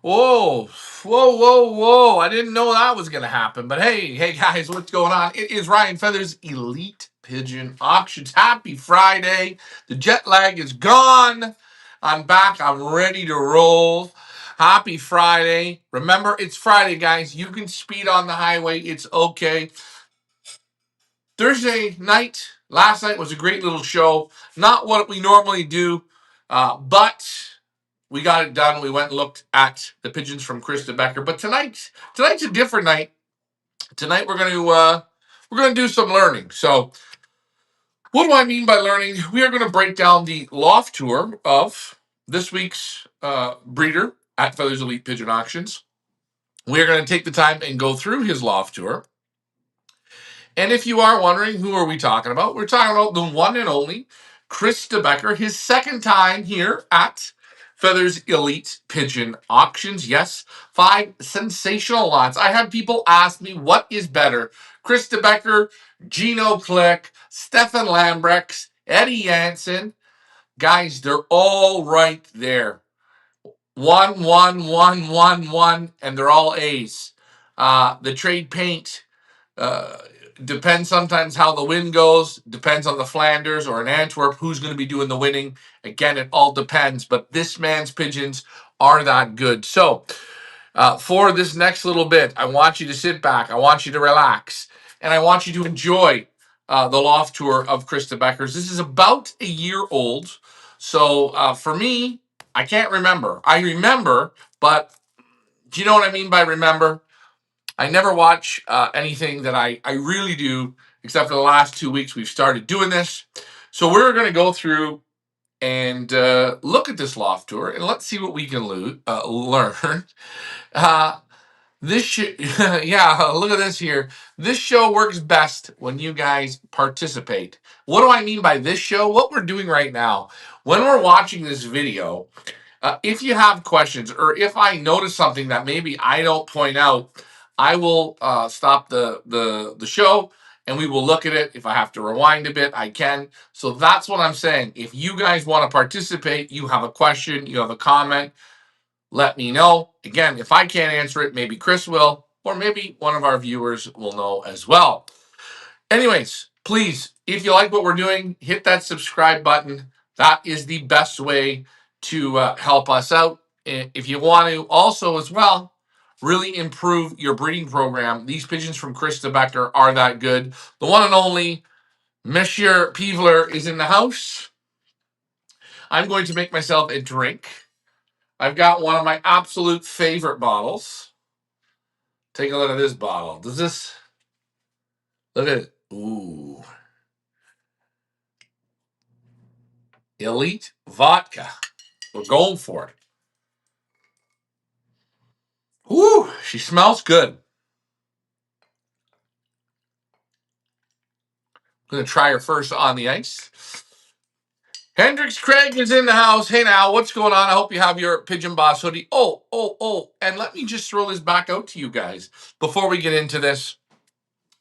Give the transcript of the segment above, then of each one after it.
Whoa, whoa. I didn't know that was going to happen. But hey, guys, what's going on? It is Ryan Feathers, Elite Pigeon Auctions. Happy Friday. The jet lag is gone. I'm back. I'm ready to roll. Happy Friday. Remember, it's Friday, guys. You can speed on the highway. It's okay. Thursday night, last night was a great little show. Not what we normally do, but we got it done. We went and looked at the pigeons from Chris Debacker. But tonight's a different night. Tonight we're gonna do some learning. So what do I mean by learning? We are gonna break down the loft tour of this week's breeder at Feathers Elite Pigeon Auctions. We are going to take the time and go through his loft tour. And if you are wondering, who are we talking about? We're talking about the one and only Chris Debacker, his second time here at Feathers Elite Pigeon Auctions. Yes, 5 sensational lots. I had people ask me, what is better? Chris Debacker, Gino Click, Stefan Lambrechts, Eddie Jansen. Guys, they're all right there. 1, and they're all A's. The trade paint uh, depends sometimes how the wind goes, depends on the Flanders or in Antwerp, who's going to be doing the winning. Again, it all depends, but this man's pigeons are that good. So, for this next little bit, I want you to sit back, I want you to relax, and I want you to enjoy the loft tour of Chris Debacker's. This is about a year old, so for me, I can't remember. I remember, but do you know what I mean by remember? I never watch anything that I really do, except for the last 2 weeks we've started doing this. So we're going to go through and look at this loft tour, and let's see what we can learn. Uh, yeah, look at this here. This show works best when you guys participate. What do I mean by this show? What we're doing right now, when we're watching this video, if you have questions or if I notice something that maybe I don't point out, I will stop the show and we will look at it. If I have to rewind a bit, I can. So that's what I'm saying. If you guys want to participate, you have a question, you have a comment, let me know. Again, if I can't answer it, maybe Chris will, or maybe one of our viewers will know as well. Anyways, please, if you like what we're doing, hit that subscribe button. That is the best way to help us out. If you want to also as well, really improve your breeding program. These pigeons from Chris Debacker are that good. The one and only Monsieur Peevler is in the house. I'm going to make myself a drink. I've got one of my absolute favorite bottles. Take a look at this bottle. Does this... Look at it. Ooh. Elite Vodka. We're going for it. Whew, she smells good. I'm going to try her first on the ice. Hendrix Craig is in the house. Hey now, what's going on? I hope you have your Pigeon Boss hoodie. Oh. And let me just throw this back out to you guys. Before we get into this,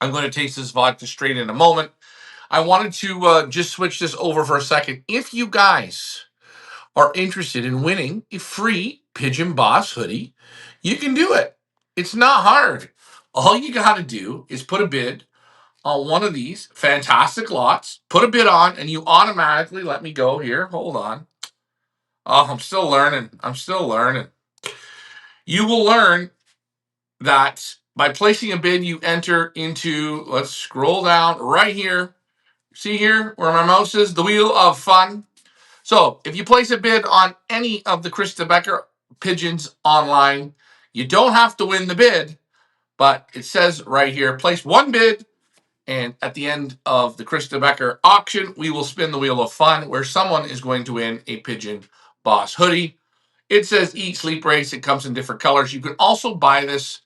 I'm going to taste this vodka straight in a moment. I wanted to just switch this over for a second. If you guys are interested in winning a free Pigeon Boss hoodie, you can do it. It's not hard. All you got to do is put a bid on one of these fantastic lots, put a bid on, and you automatically, let me go here. Hold on. Oh, I'm still learning. You will learn that by placing a bid, you enter into, let's scroll down right here. See here where my mouse is? The Wheel of Fun. So if you place a bid on any of the Chris Debacker pigeons online, you don't have to win the bid, but it says right here, place one bid, and at the end of the Chris Debacker auction, we will spin the Wheel of Fun where someone is going to win a Pigeon Boss hoodie. It says Eat, Sleep, Race. It comes in different colors. You can also buy this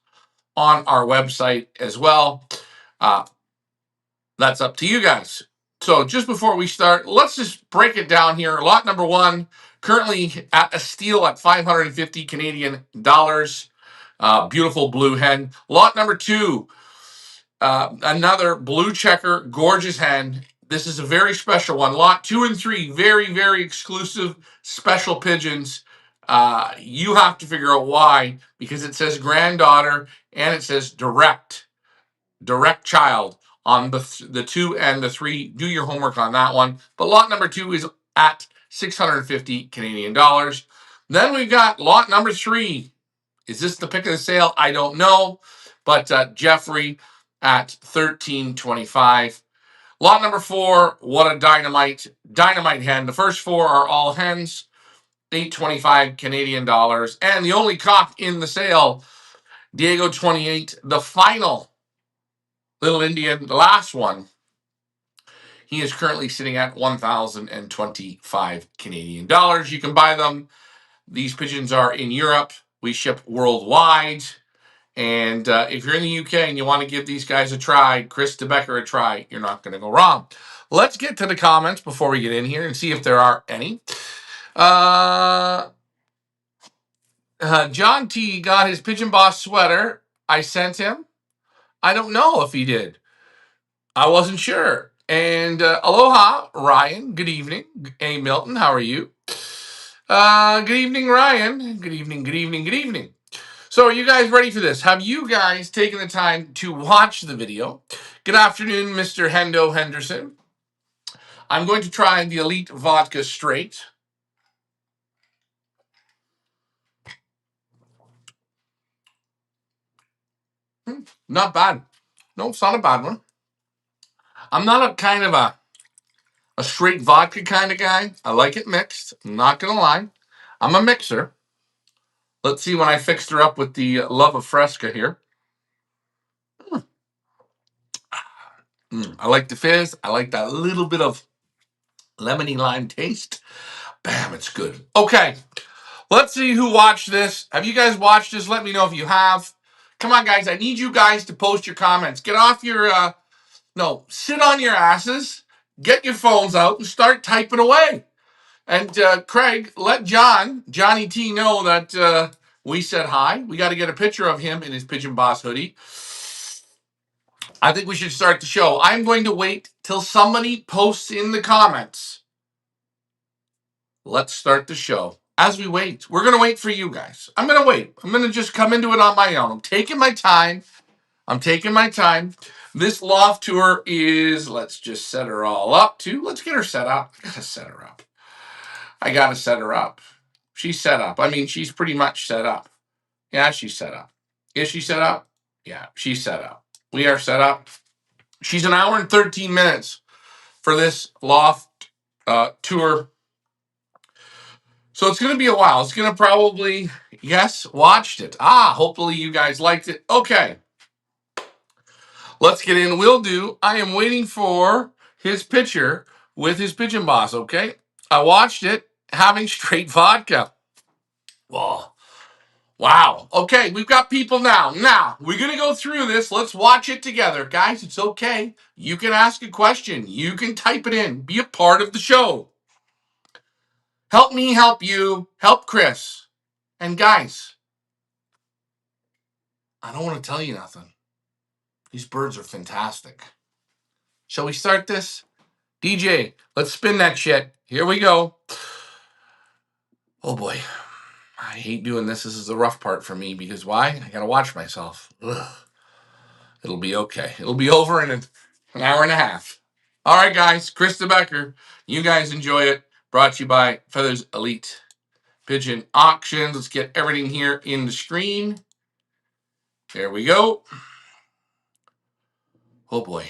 on our website as well. That's up to you guys. So just before we start, let's just break it down here. Lot number 1, currently at a steal at 550 Canadian dollars. Beautiful blue hen. Lot number 2, another blue checker, gorgeous hen. This is a very special one. Lot 2 and 3, very, very exclusive, special pigeons. You have to figure out why, because it says granddaughter and it says direct child on the 2 and the 3. Do your homework on that one. But lot number 2 is at 650 Canadian dollars. Then we've got lot number 3. Is this the pick of the sale? I don't know. But Jeffrey at 1325. Lot number 4, what a dynamite hen. The first 4 are all hens, 825 Canadian dollars. And the only cock in the sale, Diego 28, the final Little Indian, the last one. He is currently sitting at 1,025 Canadian dollars. You can buy them. These pigeons are in Europe. We ship worldwide. And if you're in the UK and you want to give these guys a try, Chris Debacker a try, you're not going to go wrong. Let's get to the comments before we get in here and see if there are any. John T got his Pigeon Boss sweater. I sent him. I don't know if he did. I wasn't sure. And aloha, Ryan. Good evening. Hey, Milton, how are you? Good evening, Ryan. Good evening, good evening, good evening. So are you guys ready for this? Have you guys taken the time to watch the video? Good afternoon, Mr. Hendo Henderson. I'm going to try the Elite Vodka Straight. Not bad. No, it's not a bad one. I'm not a kind of a straight vodka kind of guy. I like it mixed. I'm not going to lie. I'm a mixer. Let's see when I fixed her up with the Love of Fresca here. I like the fizz. I like that little bit of lemony lime taste. Bam, it's good. Okay, let's see who watched this. Have you guys watched this? Let me know if you have. Come on, guys. I need you guys to post your comments. Get off your, sit on your asses. Get your phones out and start typing away. And Craig, let Johnny T, know that we said hi. We got to get a picture of him in his Pigeon Boss hoodie. I think we should start the show. I'm going to wait till somebody posts in the comments. Let's start the show. As we wait, we're going to wait for you guys. I'm going to wait. I'm going to just come into it on my own. I'm taking my time. This loft tour is, let's just set her all up too. Let's get her set up. I got to set her up. She's set up. I mean, she's pretty much set up. Yeah, she's set up. Is she set up? Yeah, she's set up. We are set up. She's an hour and 13 minutes for this loft tour. So it's going to be a while. It's going to probably, yes, watched it. Hopefully you guys liked it. Okay. Let's get in. Will do. I am waiting for his picture with his Pigeon Boss, okay? I watched it having straight vodka. Whoa. Wow. Okay, we've got people now. Now, we're going to go through this. Let's watch it together. Guys, it's okay. You can ask a question. You can type it in. Be a part of the show. Help me help you. Help Chris. And guys, I don't want to tell you nothing. These birds are fantastic. Shall we start this? DJ, let's spin that shit. Here we go. Oh boy. I hate doing this. This is the rough part for me because why? I got to watch myself. Ugh. It'll be okay. It'll be over in an hour and a half. All right, guys. Chris Debacker. You guys enjoy it. Brought to you by Feathers Elite Pigeon Auctions. Let's get everything here in the screen. There we go. Oh boy.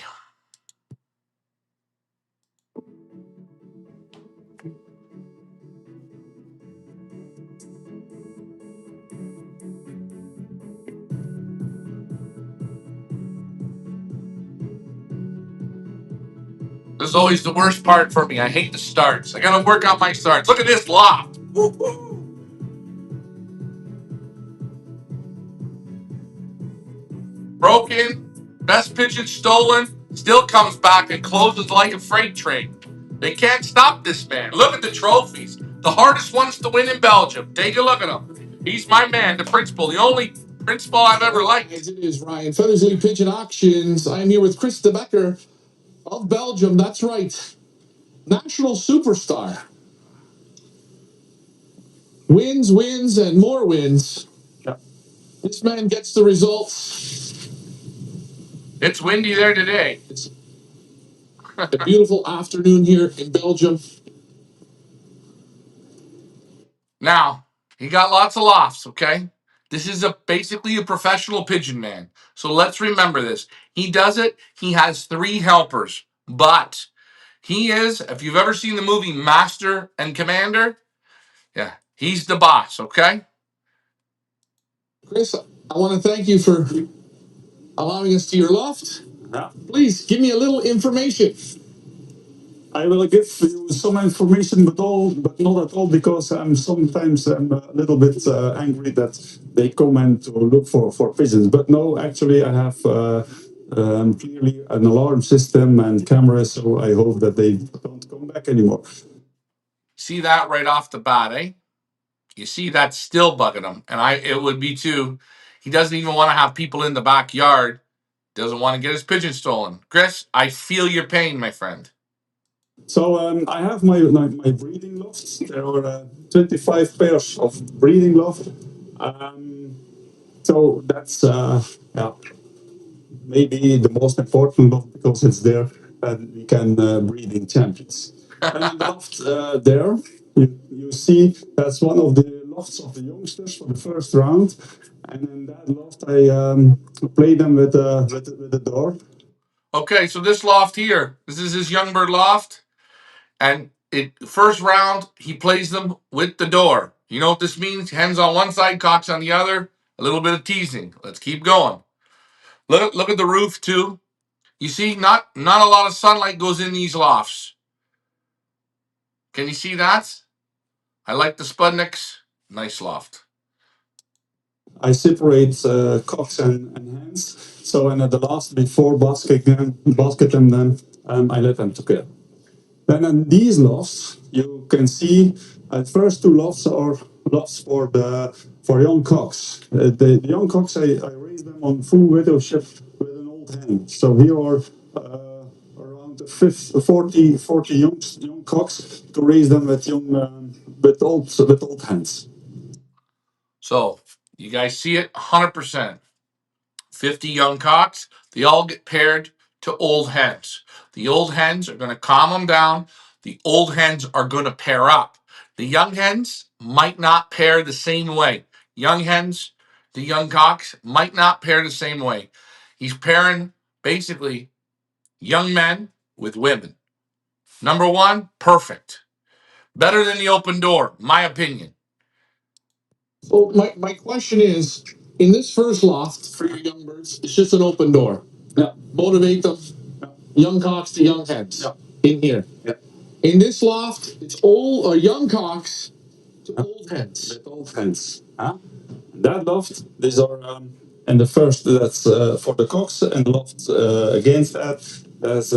This is always the worst part for me. I hate the starts. I gotta work on my starts. Look at this loft. Woo-hoo. Broken, best pigeon stolen, still comes back and closes like a freight train. They can't stop this man. Look at the trophies. The hardest ones to win in Belgium. Take a look at him. He's my man, the principal, the only principal I've ever liked. As it is, Ryan. Feathers Elite Pigeon Auctions. I am here with Chris Debacker of Belgium. That's right. National superstar. Wins, wins, and more wins. Yeah. This man gets the results. It's windy there today. It's a beautiful afternoon here in Belgium. Now, he got lots of lofts, okay? This is basically a professional pigeon man. So let's remember this. He does it, he has 3 helpers, but he is, if you've ever seen the movie Master and Commander, yeah, he's the boss, okay? Chris, I want to thank you for allowing us to your loft. Yeah. Please give me a little information. I will give you some information, but not at all, because I'm sometimes a little bit angry that they come and to look for pigeons. But no, actually, I have clearly an alarm system and cameras, so I hope that they don't come back anymore. See that right off the bat, eh? You see that's still bugging him, and it would be too. He doesn't even want to have people in the backyard. Doesn't want to get his pigeon stolen. Chris, I feel your pain, my friend. So I have my breeding lofts. There are 25 pairs of breeding loft. So that's yeah, maybe the most important loft, because it's there and we can breeding champions. And in the loft there, you see that's one of the lofts of the youngsters for the first round. And in that loft, I play them with the door. Okay, so this loft here, this is his young bird loft, and first round he plays them with the door. You know what this means? Hens on one side, cocks on the other. A little bit of teasing. Let's keep going. Look at the roof too. You see, not a lot of sunlight goes in these lofts. Can you see that? I like the Spudniks. Nice loft. I separate cocks and hens. So and at the last, before basketing them, I let them together. Then in these lofts, you can see first 2 lofts are lofts for young cocks. The young cocks, I raise them on full widowship with an old hen. So here are around 40 young cocks to raise them with old hens. So you guys see it, 100%. 50 young cocks. They all get paired to old hens. The old hens are going to calm them down. The old hens are going to pair up. The young hens might not pair the same way. Young hens, the young cocks might not pair the same way. He's pairing basically young men with women. Number 1, perfect. Better than the open door, my opinion. So my question is, in this first loft for your young birds, it's just an open door. Yeah. Motivate them, young cocks to young hens, in here. Yeah. In this loft, it's old or young cocks to old hens. With old hens. Huh? That loft, these are, and the first, that's for the cocks, and loft against that, that's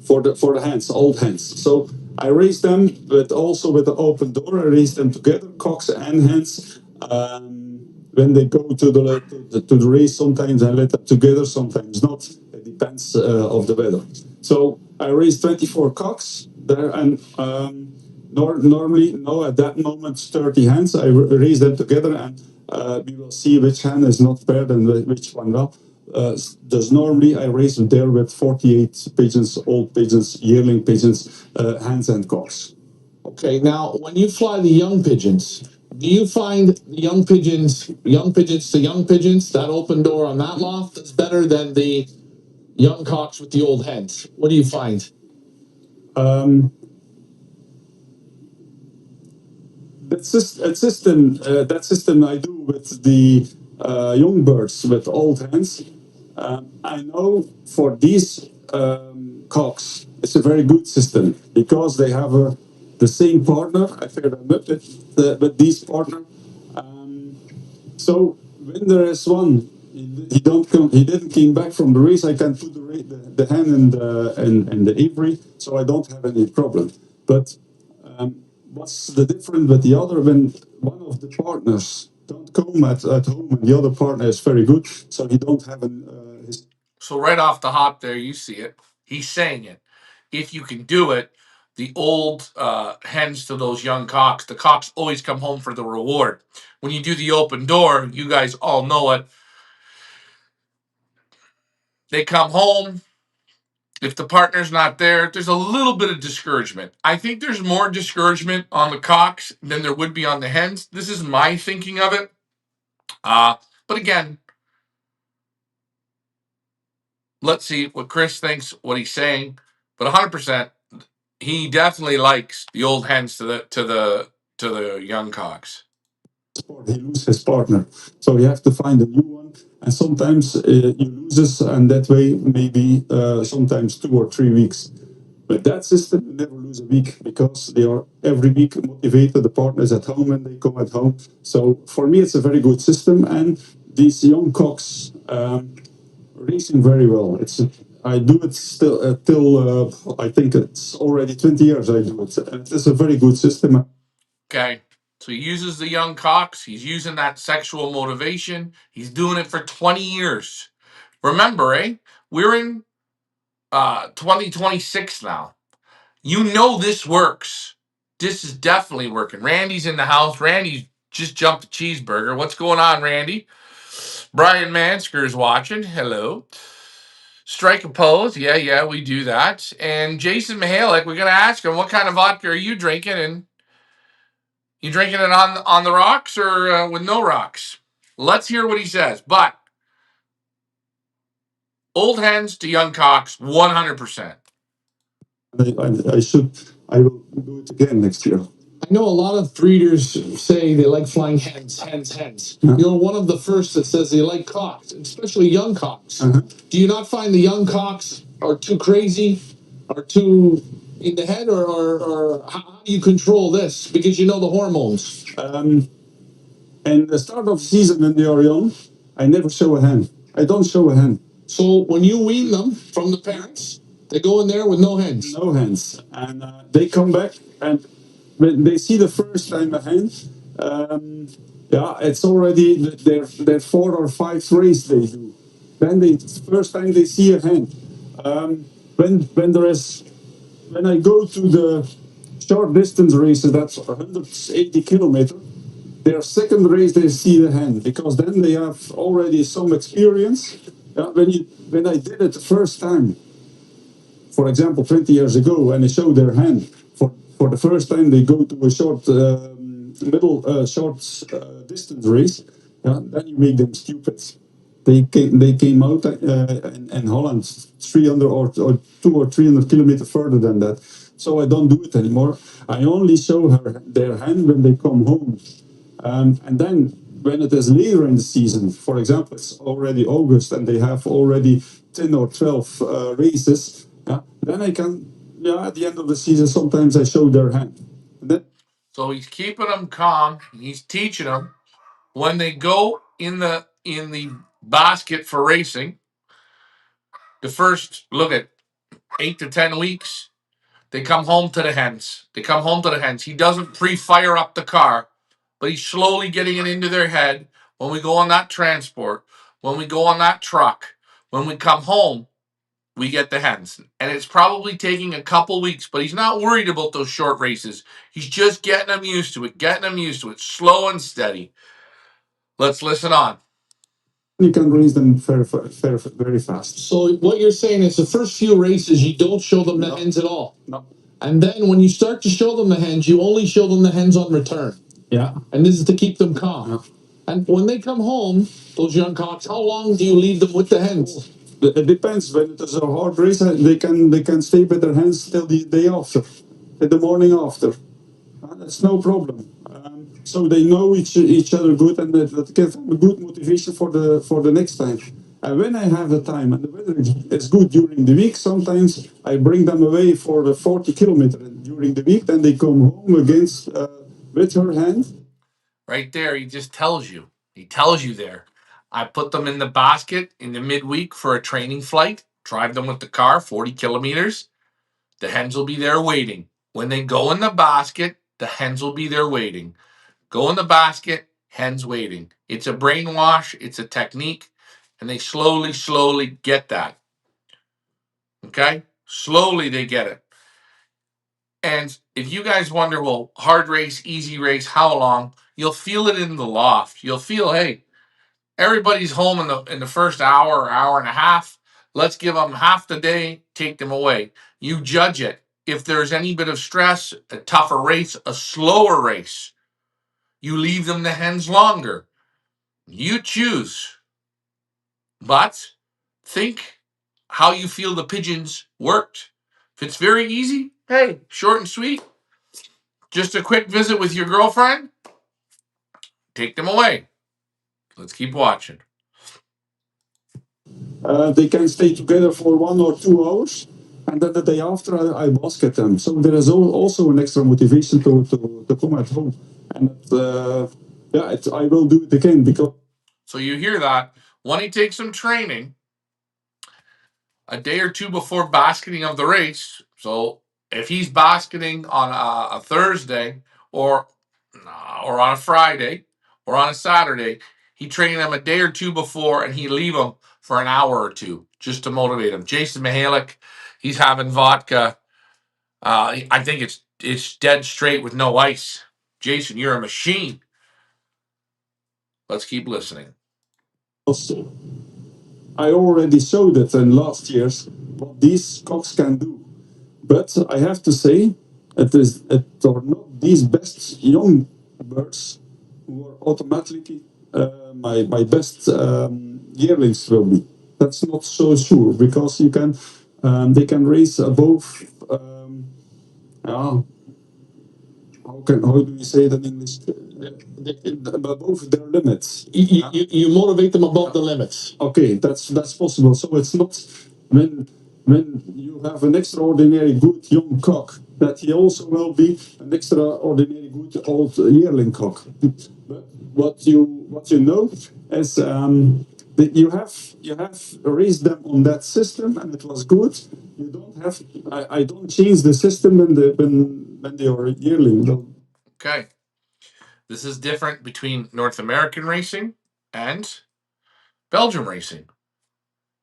for the hens, old hens. So I raise them, but also with the open door, I raise them together, cocks and hens. When they go to the race, sometimes I let them together, sometimes not. It depends of the weather. So I raise 24 cocks there, and normally, no, at that moment, 30 hens. I raise them together, and we will see which hen is not paired and which one will. There's normally I raise them there with 48 pigeons, old pigeons, yearling pigeons, hens and cocks. Okay, now when you fly the young pigeons, do you find the young pigeons to young pigeons, that open door on that loft is better than the young cocks with the old hens? What do you find? That system I do with the young birds with old hens. I know for these cocks, it's a very good system because they have the same partner. I pair them up with these partner. So when there is one, he didn't came back from the race. I can put the hen in the aviary, so I don't have any problem. But what's the difference with the other when one of the partners don't come at home and the other partner is very good, so he don't have his. So right off the hop there, you see it. He's saying it. If you can do it, the old hens to those young cocks. The cocks always come home for the reward. When you do the open door, you guys all know it. They come home. If the partner's not there, there's a little bit of discouragement. I think there's more discouragement on the cocks than there would be on the hens. This is my thinking of it. But again, let's see what Chris thinks, what he's saying. But 100%, he definitely likes the old hens to the young cocks. He loses his partner, so you have to find a new one. And sometimes you lose this, and that way maybe sometimes 2 or 3 weeks. But that system, you never lose a week because they are every week motivated. The partner is at home and they come at home. So for me, it's a very good system. And these young cocks racing very well. I do it still till I think it's already 20 years I do it. And it's a very good system. Okay. So he uses the young cocks. He's using that sexual motivation. He's doing it for 20 years. Remember, we're in 2026 now. You know this works. This is definitely working. Randy's in the house. Randy just jumped a cheeseburger. What's going on, Randy? Brian Mansker is watching. Hello. Strike a pose. Yeah, we do that. And Jason Mihalik, we're going to ask him, what kind of vodka are you drinking? And you drinking it on the rocks or with no rocks? Let's hear what he says. But old hens to young cocks, 100%. I will do it again next year. I know a lot of breeders say they like flying hens. Yeah. You're one of the first that says they like cocks, especially young cocks. Do you not find the young cocks are too crazy, are too in the head, or how do you control this? Because you know the hormones. And the start of the season when they are young, I never show a hen. I don't show a hen. So when you wean them from the parents, they go in there with no hens. No hens. And they come back, and when they see the first time a hen, it's already their 4 or 5 race they do. Then first time they see a hen. When I go to the short distance races, that's 180 kilometers. Their second race, they see the hen because then they have already some experience. When I did it the first time, for example, 20 years ago, and they show their hand for the first time, they go to a short distance race. Then you make them stupid. They came out in Holland 300 or 200 or 300 kilometers further than that. So I don't do it anymore. I only show her their hand when they come home. And then when it is later in the season, for example, it's already August and they have already 10 or 12 races, then I can, at the end of the season, sometimes I show their hand. So he's keeping them calm. He's teaching them when they go in the basket for racing. The first look at 8 to 10 weeks, they come home to the hens. He doesn't pre-fire up the car, but he's slowly getting it into their head. When we go on that transport, when we go on that truck, when we come home, we get the hens. And it's probably taking a couple weeks, but he's not worried about those short races. He's just getting them used to it, slow and steady. Let's listen on. You can raise them very fast. So what you're saying is the first few races, you don't show them the hens at all. No. And then when you start to show them the hens, you only show them the hens on return. Yeah. And this is to keep them calm. Yeah. And when they come home, those young cocks, how long do you leave them with the hens? It depends. When it is a hard race, they can stay with their hens till the day after, in the morning after. That's no problem. So they know each other good, and that gives them a good motivation for the next time. And when I have the time and the weather is good during the week, sometimes I bring them away for the 40 kilometers during the week. Then they come home against with her hand. Right there, he just tells you. He tells you there. I put them in the basket in the midweek for a training flight, drive them with the car 40 kilometers. The hens will be there waiting. When they go in the basket, the hens will be there waiting. Go in the basket, hens waiting. It's a brainwash, it's a technique, and they slowly get that. Okay? Slowly they get it. And if you guys wonder, well, hard race, easy race, how long? You'll feel it in the loft. You'll feel, hey, everybody's home in the first hour or hour and a half. Let's give them half the day, take them away. You judge it. If there's any bit of stress, a tougher race, a slower race, you leave them the hens longer. You choose. But think how you feel the pigeons worked. If it's very easy, hey, short and sweet, just a quick visit with your girlfriend, take them away. Let's keep watching. They can stay together for 1 or 2 hours, and then the day after I basket them. So there is also an extra motivation to come at home. And I will do it again because. So you hear that. When he takes some training, a day or two before basketing of the race. So if he's basketing on a Thursday or on a Friday or on a Saturday, he train them a day or two before and he leave them for an hour or two just to motivate them. Jason Mihalik, he's having vodka. I think it's dead straight with no ice. Jason, you're a machine. Let's keep listening. I already showed it in last year's what these cocks can do. But I have to say, it are not these best young birds who are automatically my best yearlings will be. That's not so sure because they can raise above. Yeah, how do you say that in English? Above their limits. You motivate them above the limits. Okay, that's possible. So it's not when you have an extraordinary good young cock that he also will be an extraordinary good old yearling cock. But what you know is that you have raised them on that system and it was good. You don't have I don't change the system when they are a yearling. No. Okay. This is different between North American racing and Belgium racing.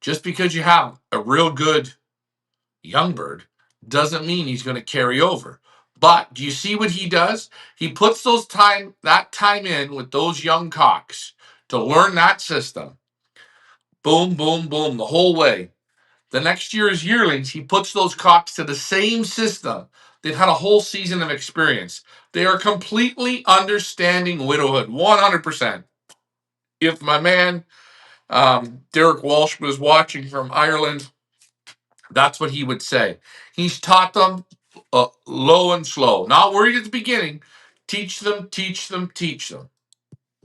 Just because you have a real good young bird doesn't mean he's going to carry over. But do you see what he does? He puts that time in with those young cocks to learn that system. Boom, boom, boom, the whole way. The next year's yearlings, he puts those cocks to the same system. They've had a whole season of experience. They are completely understanding widowhood, 100%. If my man Derek Walsh was watching from Ireland, that's what he would say. He's taught them low and slow. Not worried at the beginning. Teach them, teach them, teach them.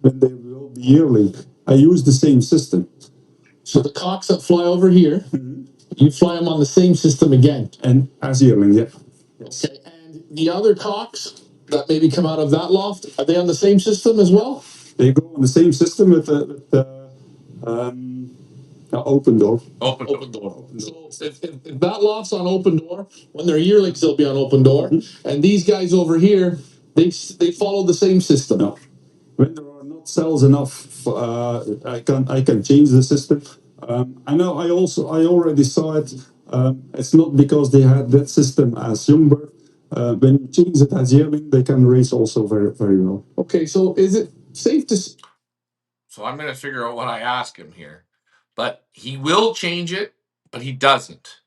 When they will be yearling, I use the same system. So the cocks that fly over here, you fly them on the same system again. And as yearling, yeah. Okay, and the other cocks that maybe come out of that loft, are they on the same system as well? They go on the same system with the open door. Open door. So if that loft's on open door, when they're yearlings, they'll be on open door. And these guys over here, they follow the same system. No. When there are not cells enough, I can change the system. I know. I already saw it. It's not because they had that system as young bird. When you change it as yearling, they can race also very very well. Okay, so is it safe to? So I'm going to figure out what I ask him here. But he will change it, but he doesn't.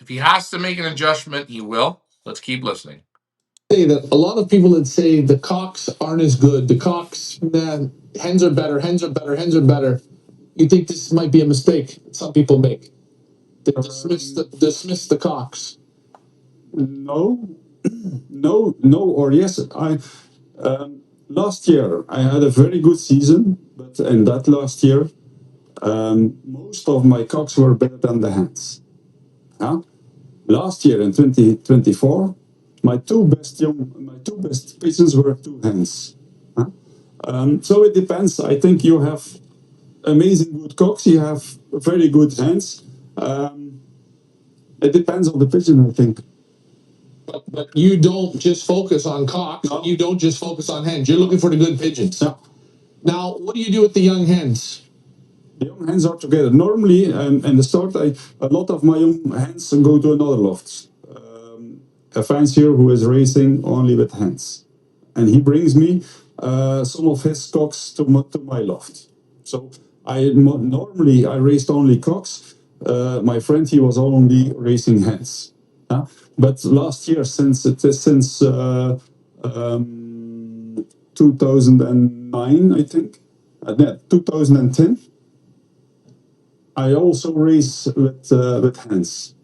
If he has to make an adjustment, he will. Let's keep listening. Say that a lot of people that say the cocks aren't as good. The cocks, man, hens are better. Hens are better. Hens are better. You think this might be a mistake some people make? They dismiss the cocks. No, no, or yes. Last year I had a very good season, but in that last year, most of my cocks were better than the hens. Huh? Last year in 2024, my two best pigeons were two hens. Huh? So it depends. I think you have amazing good cocks. You have very good hens. It depends on the pigeon, I think. But you don't just focus on cocks. No. You don't just focus on hens. You're looking for the good pigeons. No. Now, what do you do with the young hens? The young hens are together. Normally, in the start, a lot of my young hens go to another loft. a fancier who is racing only with hens, and he brings me some of his cocks to my loft. So normally I raced only cocks. My friend, he was only racing hens. But last year, since 2009, I think, 2010, I also race with hens.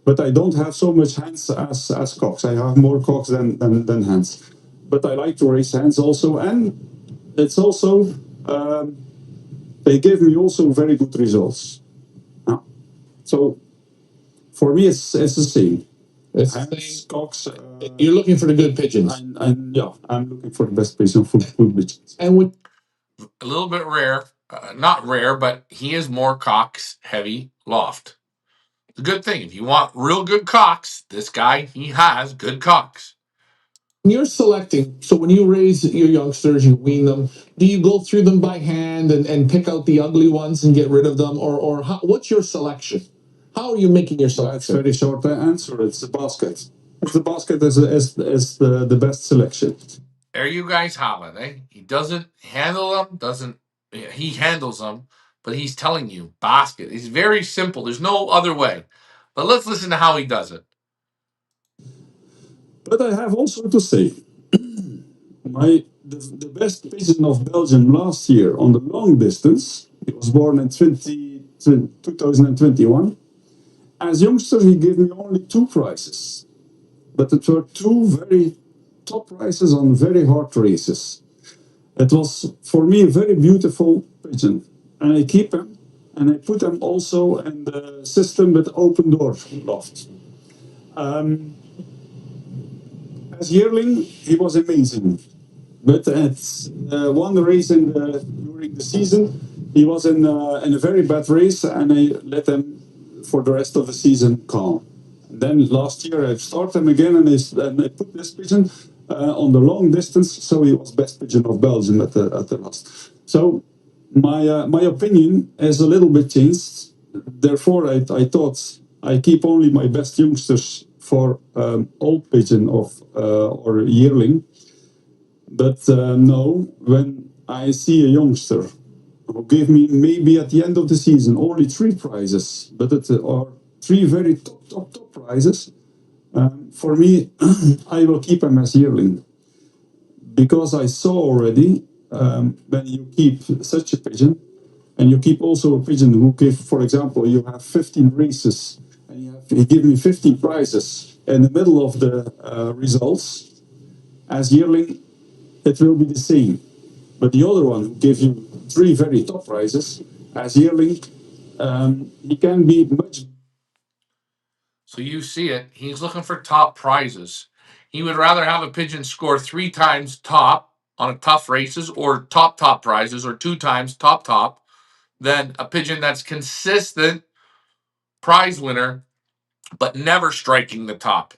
But I don't have so much hens as cocks. I have more cocks than hens. But I like to race hens also, and it's also they give me also very good results. So for me, it's the same. It's the Hens, same. cocks. You're looking for the good pigeons. And yeah, I'm looking for the best pigeon for food pigeons. And with A little bit rare, not rare, but he is more cocks heavy loft. It's a good thing. If you want real good cocks, this guy, he has good cocks. you're selecting, so when you raise your youngsters, you wean them, do you go through them by hand and pick out the ugly ones and get rid of them? Or what's your selection? How are you making your It's selection? very short answer. It's the basket. The basket is the best selection. There you guys have it. Eh? He doesn't handle them, he handles them, but he's telling you basket. It's very simple. There's no other way. But let's listen to how he does it. But I have also to say, the best pigeon of Belgium last year on the long distance, he was born in 2021. As youngster, he gave me only 2 prizes, but it were 2 very top prizes on very hard races. It was for me a very beautiful pigeon, and I keep him, and I put him also in the system with open door loft. As yearling, he was amazing, but at one race during the season, he was in a very bad race, and I let him for the rest of the season calm. Then last year I started him again, and I put this pigeon on the long distance, so he was best pigeon of Belgium at the last. So my opinion is a little bit changed. Therefore, I thought I keep only my best youngsters for old pigeon or yearling. But no, when I see a youngster who gave me maybe at the end of the season only 3 prizes, but it are 3 very top prizes, for me, I will keep him as yearling. Because I saw already when you keep such a pigeon, and you keep also a pigeon who give, for example, you have 15 races, and you give me 15 prizes in the middle of the results, as yearling, it will be the same. But the other one who gives you 3 very top prizes, as yearling, he can be much. So you see it. He's looking for top prizes. He would rather have a pigeon score 3 times top on a tough races or top prizes or 2 times top than a pigeon that's consistent prize winner but never striking the top.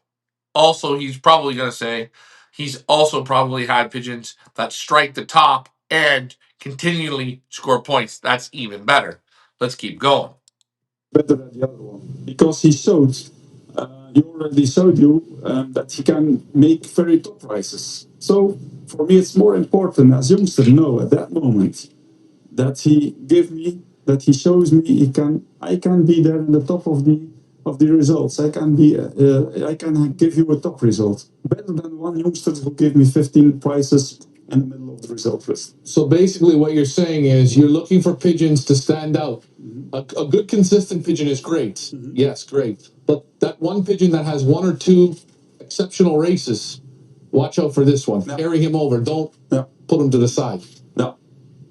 Also, he's probably going to say he's also probably had pigeons that strike the top and continually score points. That's even better. Let's keep going. Better than the other one because he already showed you that he can make very top prices. So for me, it's more important as youngster know at that moment that he shows me I can be there in the top of the results. I can give you a top result better than one youngster who gave me 15 prizes in the middle of the result list. So basically, what you're saying is you're looking for pigeons to stand out. A good consistent pigeon is great. Yes, great. But that one pigeon that has 1 or 2 exceptional races, watch out for this one. Yeah. Carry him over. Don't put him to the side. No.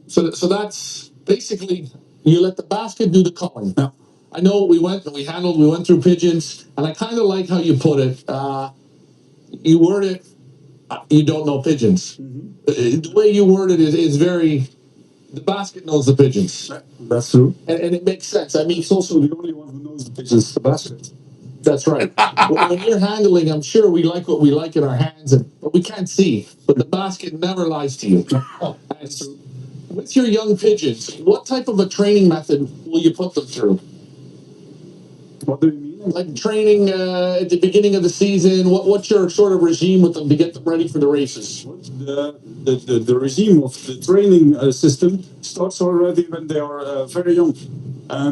So that's basically you let the basket do the culling. No. I know we went through pigeons, and I kind of like how you put it. You word it, you don't know pigeons. The way you word it is very. The basket knows the pigeons. That's true. And it makes sense. I mean, He's also the only one who knows the pigeons, the basket. that's right. When you're handling, I'm sure we like what we like in our hands, but we can't see. But the basket never lies to you. That's true. With your young pigeons, what type of a training method will you put them through? What do you mean Like training at the beginning of the season? What's your sort of regime with them to get them ready for the races? The regime of the training system starts already when they are very young.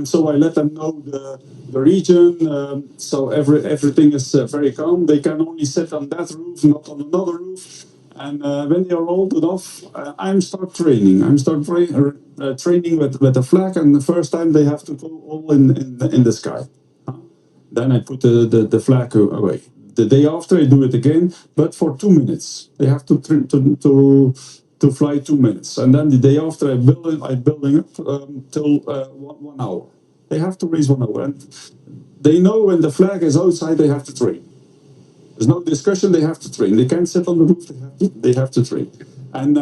So I let them know the region. So everything is very calm. They can only sit on that roof, not on another roof. And when they are old enough, I'm start training. Training with a flag, and the first time they have to go all in the sky. Then I put the flag away. The day after, I do it again, but for 2 minutes. They have to fly 2 minutes, and then the day after, I building up till 1 hour. They have to raise 1 hour, and they know when the flag is outside, they have to train. There's no discussion. They have to train. They can't sit on the roof. They have to train, and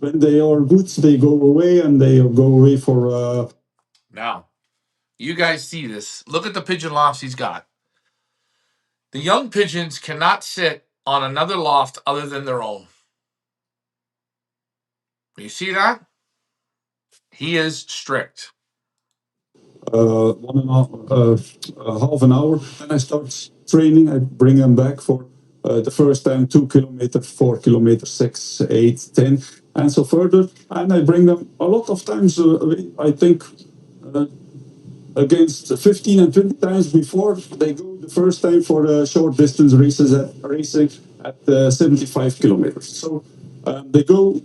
when they are good, they go away, and they go away for. Now, you guys see this. Look at the pigeon lofts he's got. The young pigeons cannot sit on another loft other than their own. You see that? He is strict. 1.5 an hour. Then I start training. I bring them back for the first time 2 kilometers, 4 kilometers, 6, 8, 10, and so further. And I bring them a lot of times. I think against 15 and 20 times before they go the first time for the short distance racing at 75 kilometers. So they go.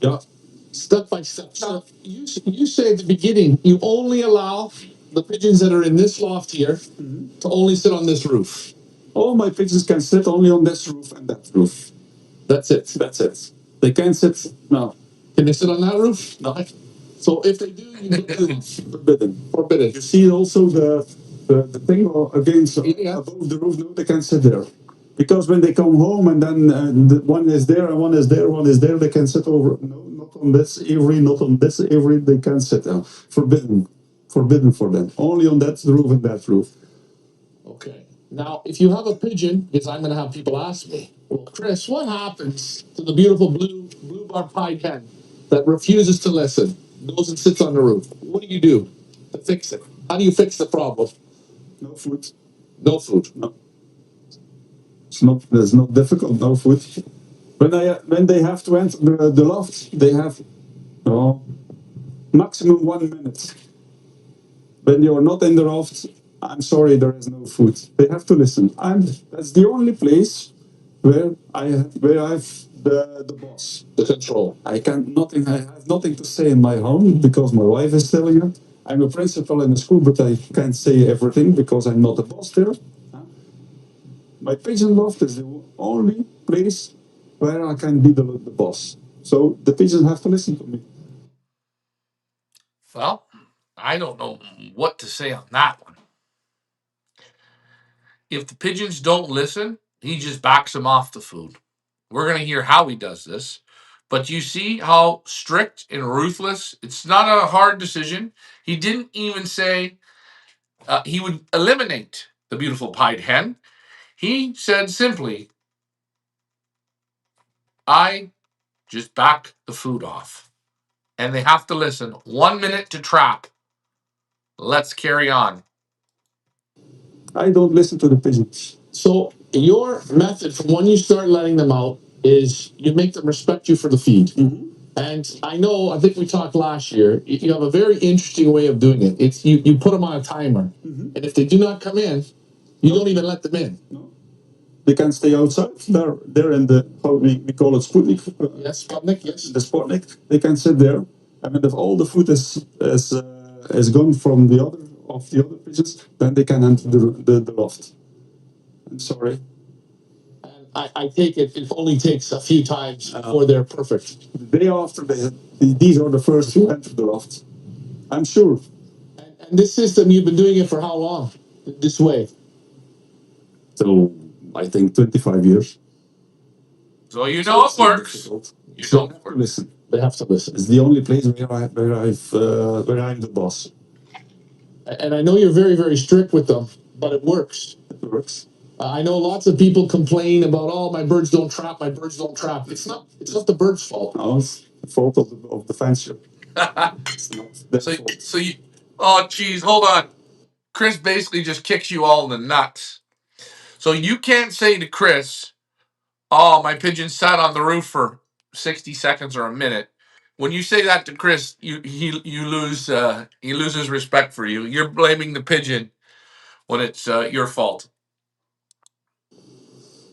Yeah. Step by step. Now, you say at the beginning you only allow the pigeons that are in this loft here to only sit on this roof. All my pigeons can sit only on this roof and that roof. That's it. That's it. They can't sit. No. Can they sit on that roof? No. So if they do, you Forbidden. forbidden. You see also the thing against Yeah. above the roof. No, they can't sit there. Because when they come home and then one is there and one is there, one is there, they can sit over. No, not on this Avery, not on this Avery. They can't sit there. Forbidden. Forbidden for them. Only on that roof and that roof. Okay. Now, if you have a pigeon, because I'm going to have people ask me, well, Chris, what happens to the beautiful blue bar pied hen that refuses to listen, goes and sits on the roof? What do you do to fix it? How do you fix the problem? No food. No food. No. It's not difficult. No food. When they have to enter the loft, they have maximum 1 minute. When you're not in the loft, I'm sorry, there is no food. They have to listen. That's the only place where I've the boss, The control. I have nothing to say in my home because my wife is telling it. I'm a principal in the school, but I can't say everything because I'm not the boss there. My pigeon loft is the only place where I can be the boss. So the pigeons have to listen to me. Well, I don't know what to say on that one. If the pigeons don't listen, he just backs them off the food. We're going to hear how he does this. But you see how strict and ruthless? It's not a hard decision. He didn't even say he would eliminate the beautiful pied hen. He said simply, I just back the food off. And they have to listen. 1 minute to trap. Let's carry on. I don't listen to the pigeons. So your method from when you start letting them out is you make them respect you for the feed. Mm-hmm. And I think we talked last year, you have a very interesting way of doing it. It's you put them on a timer. Mm-hmm. And if they do not come in, you don't even let them in. No. They can stay outside. They're in the, how we call it, Sputnik. Yes, Sputnik, yes. The Sputnik. They can sit there. And if all the food is gone from the other pigeons, then they can enter the loft. I'm sorry. And I take it only takes a few times before they're perfect. The day after, these are the first who enter the loft. I'm sure. And this system, you've been doing it for how long? This way? So, I think 25 years. So you know it works. You So don't have to listen. They have to listen. It's the only place where I'm the boss. And I know you're very, very strict with them, but it works. It works. I know lots of people complain about, oh, my birds don't trap, my birds don't trap. It's not the bird's fault. No, it's the fault of the fancier. It's not their fault. So you, oh, geez, hold on. Chris basically just kicks you all in the nuts. So you can't say to Chris, "Oh, my pigeon sat on the roof for 60 seconds or a minute." When you say that to Chris, you lose he loses respect for you. You're blaming the pigeon when it's your fault.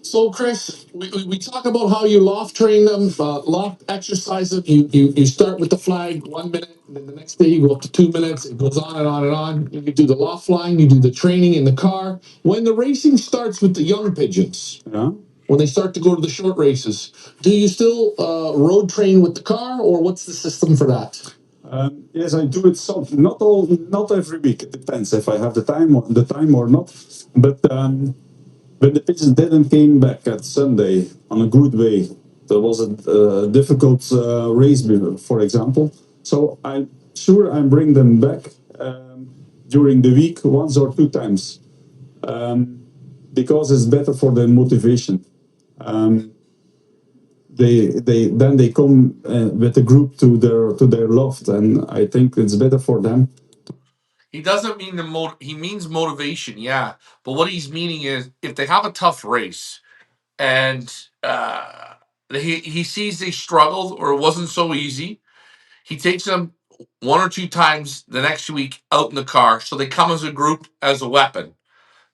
So, Chris, we talk about how you loft train them, loft exercise them. You start with the flag 1 minute, and then the next day you go up to 2 minutes. It goes on and on and on. You do the loft flying, you do the training in the car. When the racing starts with the young pigeons, Yeah. when they start to go to the short races, do you still road train with the car, or what's the system for that? Yes, I do it some, not every week. It depends if I have the time or not. But when the pigeons didn't came back at Sunday on a good way, there was a difficult race, for example. So I'm sure I bring them back during the week once or two times because it's better for their motivation. They come with a group to their loft, and I think it's better for them. He doesn't mean he means motivation, yeah. But what he's meaning is if they have a tough race and he sees they struggled or it wasn't so easy, he takes them one or two times the next week out in the car so they come as a group as a weapon.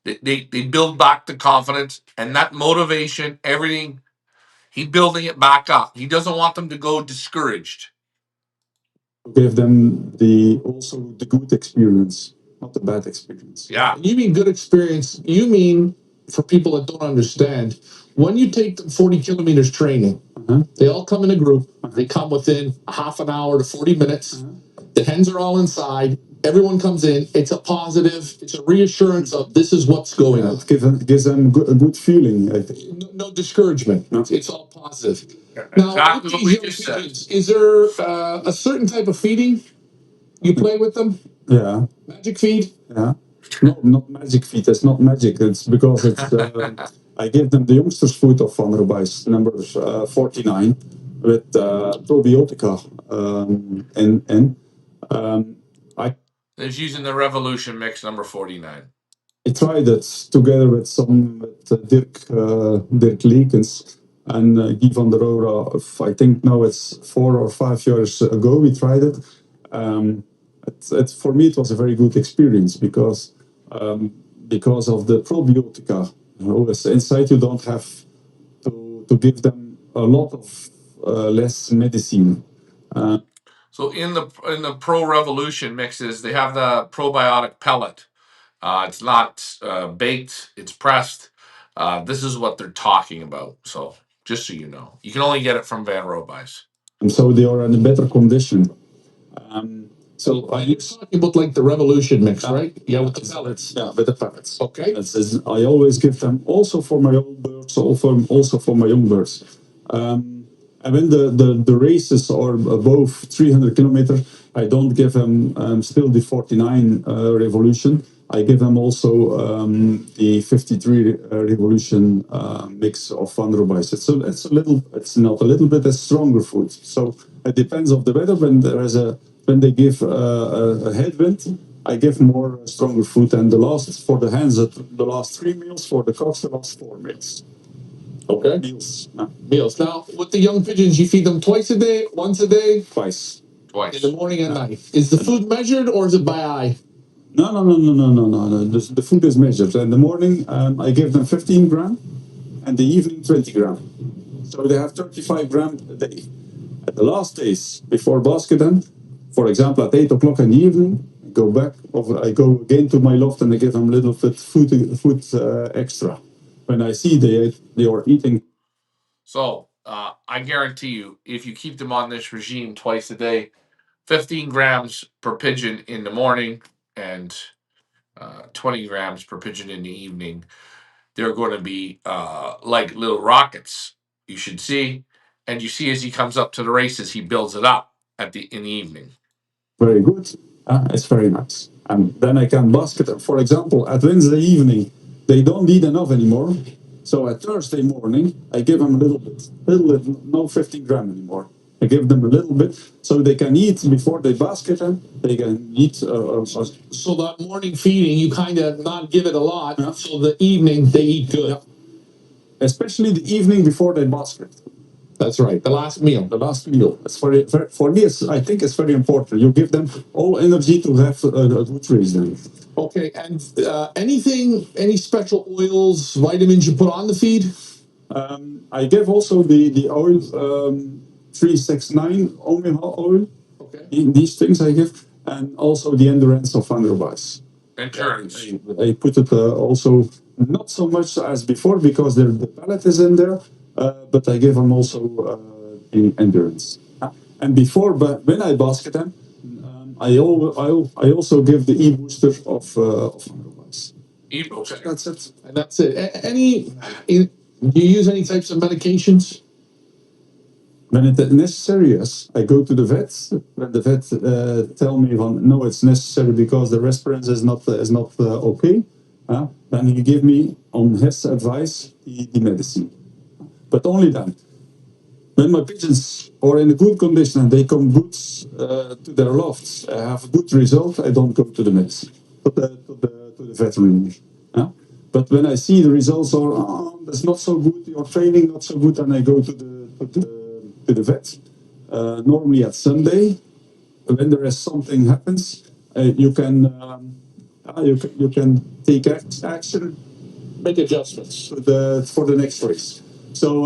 They build back the confidence and that motivation, everything. He's building it back up. He doesn't want them to go discouraged. Give them also the good experience, not the bad experience. Yeah. You mean good experience? You mean, for people that don't understand, when you take them 40 kilometers training, they all come in a group. They come within half an hour to 40 minutes. The hens are all inside. Everyone comes in. It's a positive. It's a reassurance of this is what's going on. It gives them a good feeling, I think. No discouragement. No. It's all positive. Now, Now, exactly what we just said. is there a certain type of feeding you play with them? Yeah. Magic feed? Yeah. No, not magic feed. It's not magic. It's because it's. I give them the youngsters food of Van Robice, number 49, with probiotica. I It's using the Revolution mix number 49. I tried it together with Dirk Lekens and Guy van der Roora. I think now it's 4 or 5 years ago we tried it. For me it was a very good experience because of the probiotica. Inside you don't have to give them a lot of less medicine. So in the Pro Revolution mixes, they have the probiotic pellet. It's not baked; it's pressed. This is what they're talking about. So just so you know, you can only get it from Van Robice. And so they are in a better condition. So you're talking about like the Revolution mix, right? Yeah, with the pellets. Yeah, with the pellets. Okay. I always give them also for my old birds, also for my young birds. And when the races are above 300 kilometers, I don't give them still the 49 Revolution. I give them also the 53 Revolution mix of Van Robice. It's not a little bit a stronger food. So it depends of the weather. When they give a headwind, I give more stronger food. And for the hens, the last 3 meals. For the cocks, the last 4 meals. Okay. Meals. Meals. Now, with the young pigeons, you feed them twice a day, once a day? Twice. Twice. In the morning and night. Is the food measured or is it by eye? No. The food is measured. In the morning, I give them 15 gram, and the evening 20 gram. So they have 35 gram a day. At the last days before basket end, for example, at 8 o'clock in the evening, I go again to my loft and I give them a little bit food extra. When I see they are eating. So I guarantee you, if you keep them on this regime twice a day, 15 grams per pigeon in the morning and 20 grams per pigeon in the evening, they're going to be like little rockets. You should see, and you see as he comes up to the races, he builds it up in the evening. Very good. It's very nice. And then I can basket them. For example, at Wednesday evening, they don't eat enough anymore. So at Thursday morning, I give them a little bit, no 15 gram anymore. I give them a little bit so they can eat before they basket them. They can eat. So that morning feeding, you kind of not give it a lot. Yeah. So the evening they eat good. Yeah. Especially the evening before they basket. That's right. The last meal. The last meal. It's for me, I think it's very important. You give them all energy to have a good race then. Okay, and any special oils, vitamins you put on the feed? I give also the oil 369 omega oil. Okay. These things I give, and also the endurance of Vanderbice. Endurance. I put it also not so much as before because the pellet is in there, but I give them also the endurance. And before, but when I basket them, I also give the e-booster of Vanderbice. E-booster. That's it. And that's it. Do you use any types of medications? When it is necessary, yes. I go to the vet. When the vet tell me no, it's necessary because the respirance is not okay, then he give me on his advice the medicine. But only then. When my pigeons are in a good condition and they come good to their lofts, have a good result, I don't go to the medicine, to the veterinary. But when I see the results are that's not so good, your training not so good, then I go to the vet. Normally at Sunday, when there is something happens, you can take action, make adjustments for the next race. So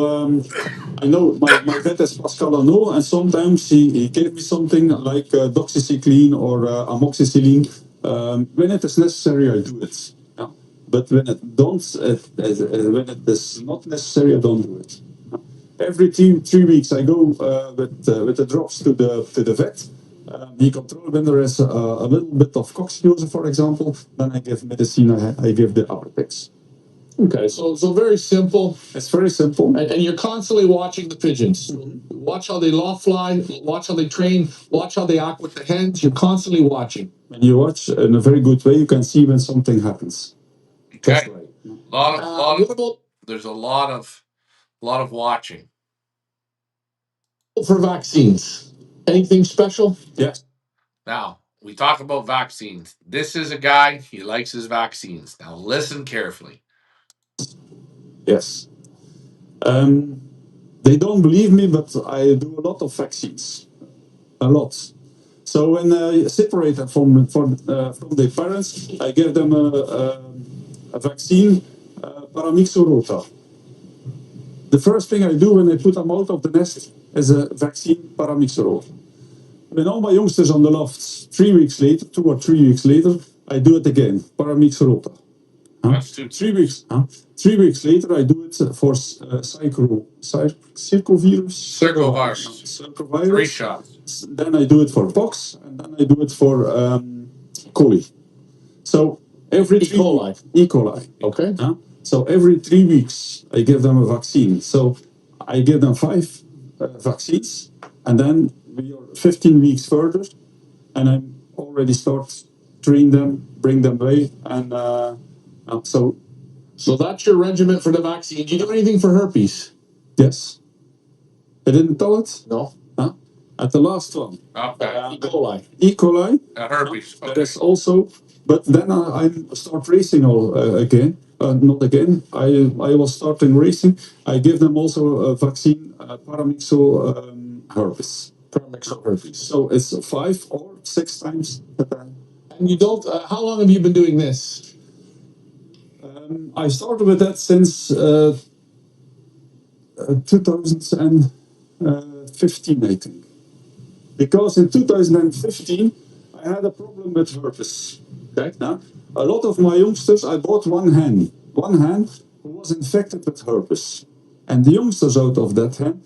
I know my vet is Pascal Arnaud, and sometimes he gave me something like doxycycline or amoxicillin. When it is necessary, I do it. Yeah. But when when it is not necessary, I don't do it. Every 3 weeks, I go with the drops to the vet. He controls when there is a little bit of coccidiosis, for example. Then I give medicine. I give the Apotex. Okay, so very simple. It's very simple. And you're constantly watching the pigeons. Watch how they loft fly, watch how they train, watch how they act with the hens. You're constantly watching. When you watch in a very good way, you can see when something happens. Okay. That's right. There's a lot of watching. For vaccines, anything special? Yes. Now, we talk about vaccines. This is a guy, he likes his vaccines. Now, listen carefully. Yes. They don't believe me, but I do a lot of vaccines. A lot. So when I separate them from their parents, I give them a vaccine, Paramyxorota. The first thing I do when I put them out of the nest is a vaccine, Paramyxorota. When all my youngsters on the loft, 3 weeks later, 2 or 3 weeks later, I do it again, Paramyxorota. That's 3 weeks. 3 weeks later, I do it for circovirus. Circovirus. 3 shots. Then I do it for pox, and then I do it for coli. So every E. coli. E. coli. Okay. So every 3 weeks, I give them a vaccine. So I give them 5 vaccines, and then we are 15 weeks further, and I already start train them, bring them away, and so that's your regimen for the vaccine. Do you do anything for herpes? Yes. I didn't tell it? No. At the last one. Okay. E. coli. E. coli. Herpes. Okay. That is also, but then I start racing again. Not again. I was starting racing. I give them also a vaccine, herpes. Herpes. So it's 5 or 6 times. And you don't. How long have you been doing this? I started with that since 2015, I think. Because in 2015, I had a problem with herpes. Okay? A lot of my youngsters, I bought one hen who was infected with herpes. And the youngsters out of that hen,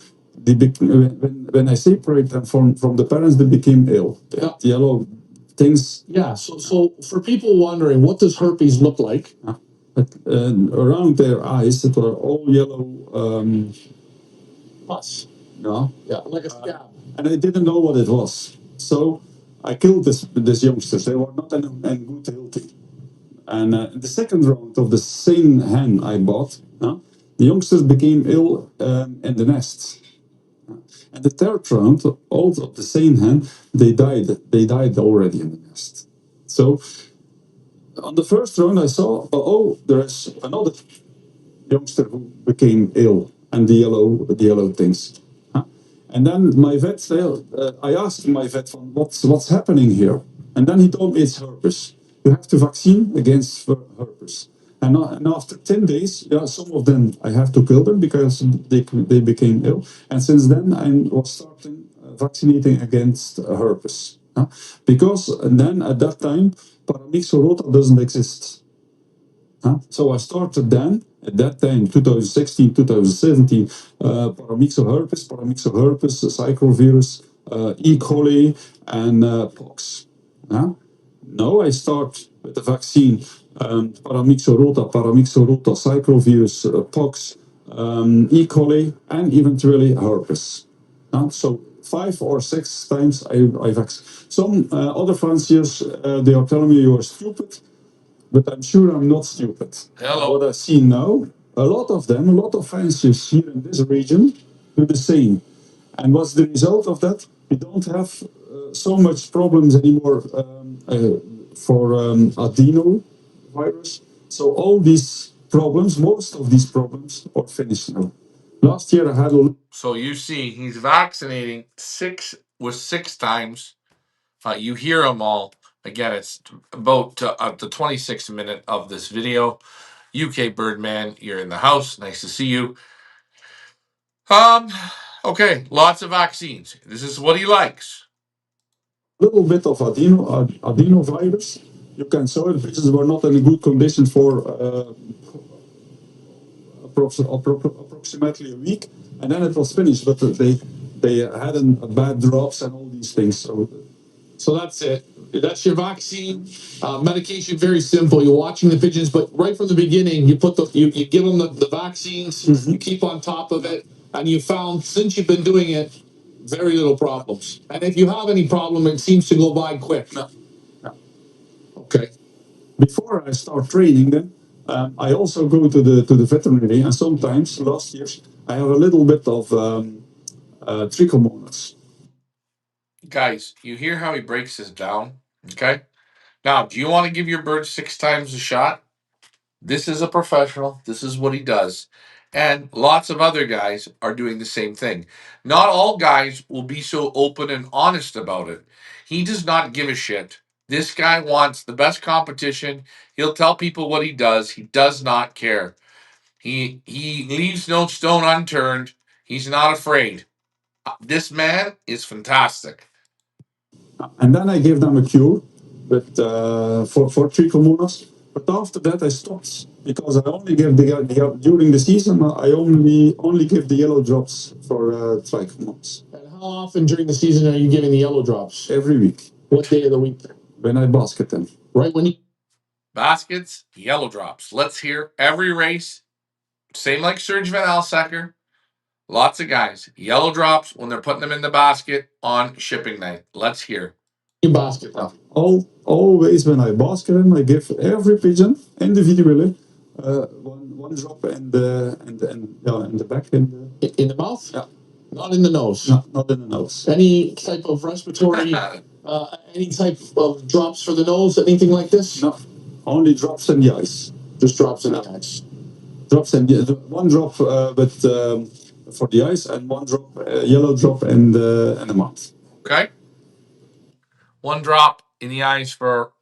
when I separate them from the parents, they became ill. Yeah. Yellow things. Yeah, so for people wondering, what does herpes look like? Around their eyes, it were all yellow pus. Yeah, like a scab. And I didn't know what it was. So I killed this youngsters. They were not in good healthy. And the second round of the same hen I bought, the youngsters became ill in the nest. And the third round, also the same hen, they died. They died already in the nest. So on the first round, I saw, oh, there's another youngster who became ill, and the yellow things. Huh? And then my vet, I asked my vet, what's happening here? And then he told me it's herpes. You have to vaccine against herpes. And after 10 days, yeah, some of them I have to kill them because they became ill. And since then, I was starting vaccinating against herpes. Huh? Because then at that time, paramyxorota doesn't exist. Huh? So I started then, at that time, 2016, 2017, paramyxoherpes, cyclovirus, E. coli, and pox. Huh? Now I start with the vaccine, paramyxorota, cyclovirus, pox, E. coli, and eventually herpes. So 5 or 6 times I vaccinate. Some other fanciers, they are telling me you are stupid. But I'm sure I'm not stupid. Hello. What I see now, a lot of them, a lot of fanciers here in this region do the same. And what's the result of that? We don't have so much problems anymore for adenovirus. So all these problems, most of these problems are finished now. Last year I had a... So you see, he's vaccinating 6 times. You hear them all. Again, it's about the 26th minute of this video. UK Birdman, you're in the house. Nice to see you. Okay, lots of vaccines. This is what he likes. Little bit of adenovirus. You can sow the pigeons were not in a good condition for approximately a week, and then it was finished. But they had a bad drops and all these things. So that's it. That's your vaccine. Medication, very simple. You're watching the pigeons, but right from the beginning, you give them the vaccines. You keep on top of it, and you found since you've been doing it, very little problems. And if you have any problem, it seems to go by quick. No. No. Okay. Before I start training them, I also go to the veterinary, and sometimes last year I have a little bit of trichomonas. Guys, you hear how he breaks this down? Okay. Now, do you want to give your bird 6 times a shot? This is a professional. This is what he does. And lots of other guys are doing the same thing. Not all guys will be so open and honest about it. He does not give a shit. This guy wants the best competition. He'll tell people what he does. He does not care. He leaves no stone unturned. He's not afraid. This man is fantastic. And then I give them a cure, but for trichomonas. But after that, I stopped because I only give during the season. I only give the yellow drops for trichomonas. And how often during the season are you giving the yellow drops? Every week. What day of the week? When I basket them. Right when you Baskets, yellow drops. Let's hear every race. Same like Serge Van Alsacker. Lots of guys. Yellow drops when they're putting them in the basket on shipping night. Let's hear. basket them. Always when I basket them, I give every pigeon individually one drop in the back In the mouth? Yeah. Not in the nose. Not in the nose. Any type of respiratory, any type of drops for the nose, anything like this? No, only drops in the eyes. Just drops in the eyes. Drops in one drop, but for the eyes, and one drop, yellow drop in the mouth. Okay. One drop in the eyes for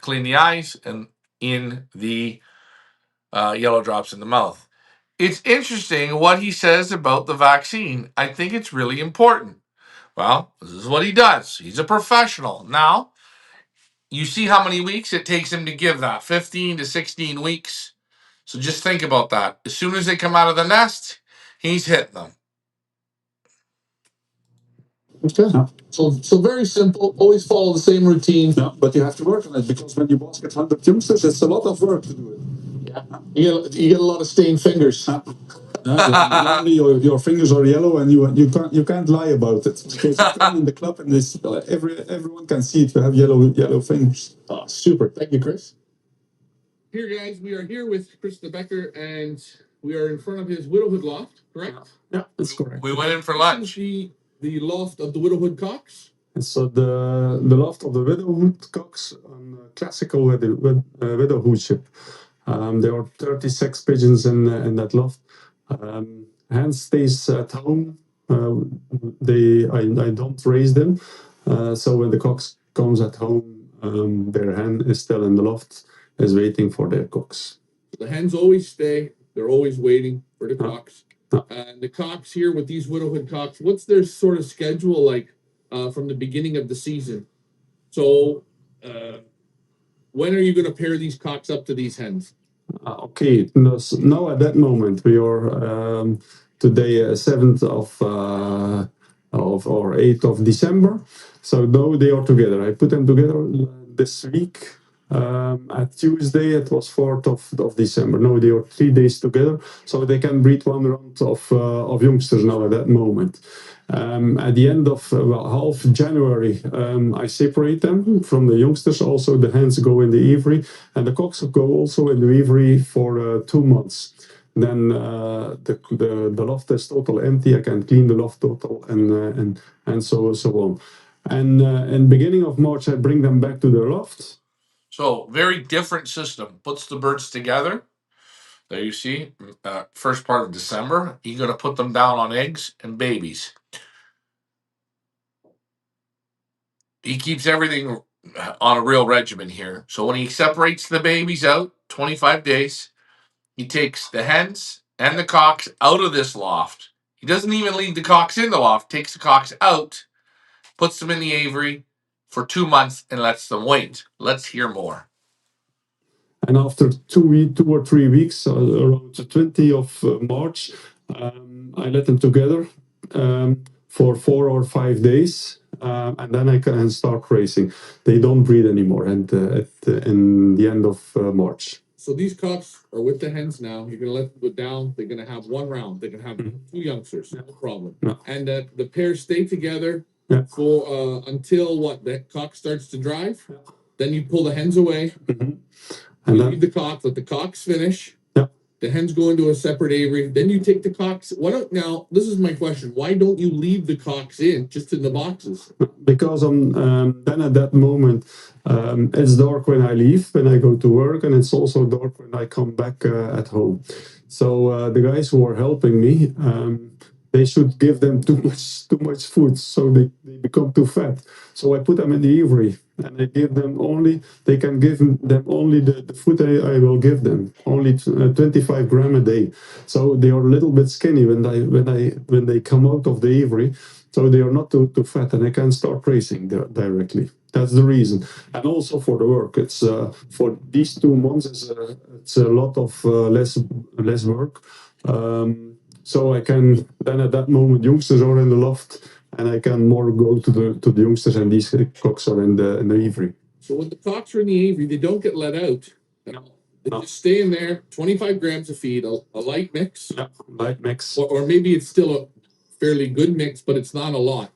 clean the eyes, and in the yellow drops in the mouth. It's interesting what he says about the vaccine. I think it's really important. Well, this is what he does. He's a professional. Now, you see how many weeks it takes him to give that 15 to 16 weeks. So just think about that. As soon as they come out of the nest, he's hitting them. Okay. Yeah. So very simple. Always follow the same routine. Yeah, but you have to work on it because when you basket 100 youngsters, it's a lot of work to do it. Yeah. You get a lot of stained fingers. Normally your fingers are yellow, and you can't lie about it because you come in the club and this everyone can see it. You have yellow fingers. Oh, super! Thank you, Chris. Here, guys, we are here with Chris Debacker, and we are in front of his Widowhood loft. Correct? Yeah, that's correct. We went in for lunch. the loft of the Widowhood cocks? And so the loft of the Widowhood cocks on classical Widowhood ship. There are 36 pigeons in that loft. Hen stays at home. I don't raise them. So when the cocks comes at home, their hen is still in the loft, is waiting for their cocks. The hens always stay. They're always waiting for the Huh. cocks. And the cocks here with these Widowhood cocks, what's their sort of schedule like from the beginning of the season? So when are you going to pair these cocks up to these hens? Okay, now at that moment we are today 7th of or 8th of December. So now they are together. I put them together this week. At Tuesday it was 4th of December. Now they are 3 days together, so they can breed one round of youngsters now at that moment. At the end of half January, I separate them from the youngsters. Also, the hens go in the aviary, and the cocks go also in the aviary for 2 months. Then the loft is total empty. I can clean the loft total and so on. And in beginning of March, I bring them back to the loft. So very different system. Puts the birds together. There you see, first part of December. You're going to put them down on eggs and babies. He keeps everything on a real regimen here. So when he separates the babies out, 25 days, he takes the hens and the cocks out of this loft. He doesn't even leave the cocks in the loft, takes the cocks out, puts them in the aviary for 2 months and lets them wait. Let's hear more. And after 2 or 3 weeks, around the 20th of March, I let them together for 4 or 5 days, and then I can start racing. They don't breed anymore, and in the end of March. So these cocks are with the hens now. You're going to let them go down. They're going to have one round. They're going to have 2 youngsters. No problem. No. And the pairs stay together Yeah. for until what? The cock starts to drive. Yeah. Then you pull the hens away. And you then leave the cock. Let the cocks finish. Yeah. The hens go into a separate aviary. Then you take the cocks. Now, this is my question. Why don't you leave the cocks just in the boxes? Because then at that moment it's dark when I leave, when I go to work, and it's also dark when I come back at home. So the guys who are helping me, they should give them too much food, so they become too fat. So I put them in the aviary, and I give them they can give them only the food I will give them, only 25 grams a day. So they are a little bit skinny when they come out of the aviary. So they are not too fat, and I can start racing directly. That's the reason, and also for the work. It's for these 2 months. It's a lot of less work. So I can then at that moment youngsters are in the loft, and I can more go to the youngsters, and these cocks are in the aviary. So when the cocks are in the aviary, they don't get let out. No. They just stay in there. 25 grams of feed, a light mix. Yeah, light mix. Or maybe it's still a fairly good mix, but it's not a lot.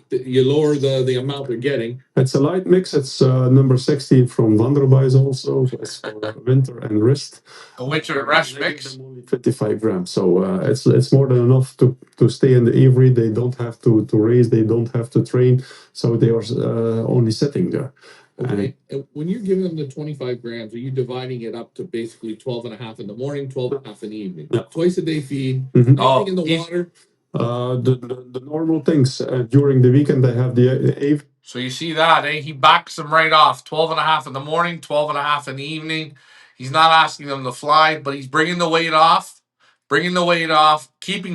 You lower the amount they're getting. It's a light mix. It's number 16 from Vanderbies also. It's for winter and rest. A winter and rest mix. Only 25 grams. So it's more than enough to stay in the aviary. They don't have to race. They don't have to train. So they are only sitting there. Okay. And when you're giving them the 25 grams, are you dividing it up to basically 12 and a half in the morning, 12 and a half in the evening? Yeah. Twice a day feed. Mhm. Anything in the water? The normal things. During the weekend, I have the aviary. So you see that, eh? He backs them right off. 12 and a half in the morning, 12 and a half in the evening. He's not asking them to fly, but he's bringing the weight off, keeping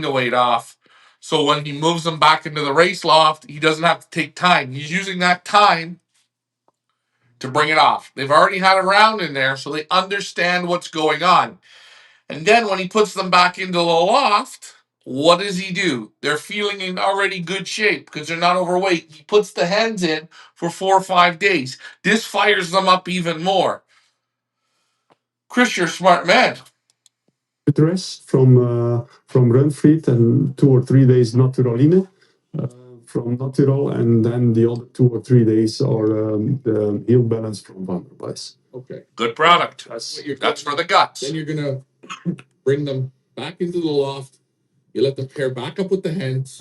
the weight off. So when he moves them back into the race loft, he doesn't have to take time. He's using that time to bring it off. They've already had a round in there, so they understand what's going on. And then when he puts them back into the loft, what does he do? They're feeling in already good shape because they're not overweight. He puts the hens in for 4 or 5 days. This fires them up even more. Chris, you're a smart man. Rest from Renfried and 2 or 3 days Naturaline from Natural, and then the other 2 or 3 days are the heel balance from Vanderbies. Okay. Good product. That's for the guts. Then you're going to bring them back into the loft. You let them pair back up with the hens.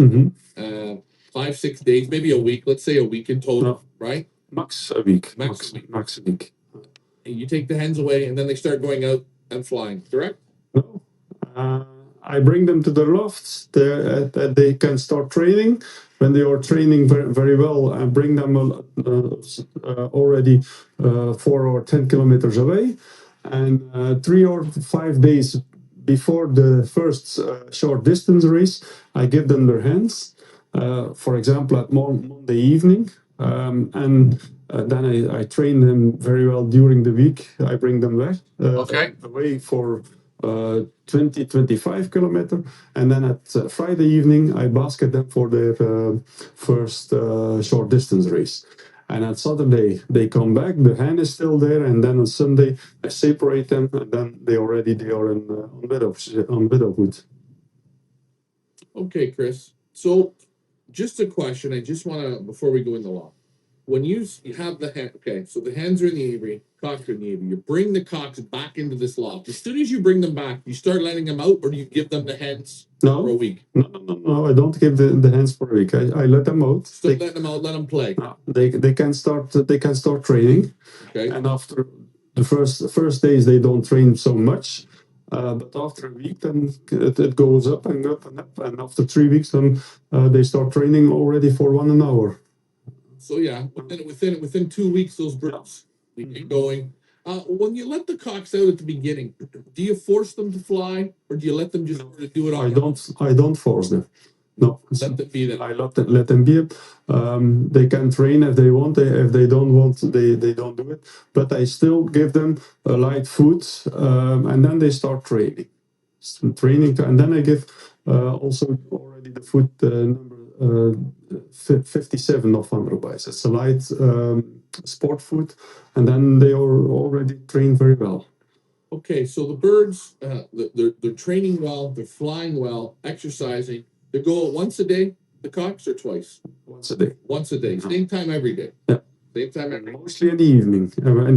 5-6 days, maybe a week. Let's say a week in total, No, right? max a week. Max a week. Max a week. And you take the hens away, and then they start going out and flying. Correct? No. I bring them to the lofts. They can start training. When they are training very, very well, I bring them already 4 or 10 kilometers away. And 3 or 5 days before the first short distance race, I give them their hands. For example, at Monday evening. And then I train them very well during the week. I bring them back away for 20-25 kilometer, and then at Friday evening I basket them for their first short distance race. And at Saturday they come back, the hen is still there, and then on Sunday I separate them, and then they are on Widowhood. Okay, Chris. So, just a question. I just want to, before we go in the law, when you have the hen, okay, so the hens are in the aviary, cocks are in the aviary. You bring the cocks back into this loft. As soon as you bring them back, you start letting them out, or do you give them the hens for a week? No, I don't give the hens for a week. I let them out. Still let them out, let them play. They can start training. Okay. And after the first days they don't train so much. But after a week, then it goes up and up and up. And after 3 weeks, then they start training already for 1 hour. So yeah, within 2 weeks, those birds get going. When you let the cocks out at the beginning, do you force them to fly, or do you let them just do it on? I don't force them. No, let them be. I let them be. They can train if they want. If they don't want, they don't do it. But I still give them a light food, and then they start training. And then I give also already the food number 57 of Androbice. It's a light sport food, and then they are already trained very well. Okay, so the birds, they're training well, they're flying well, exercising. They go once a day, the cocks, or twice? Once a day. Once a day, same time every day. Yeah. Same time every day. Mostly in the evening, in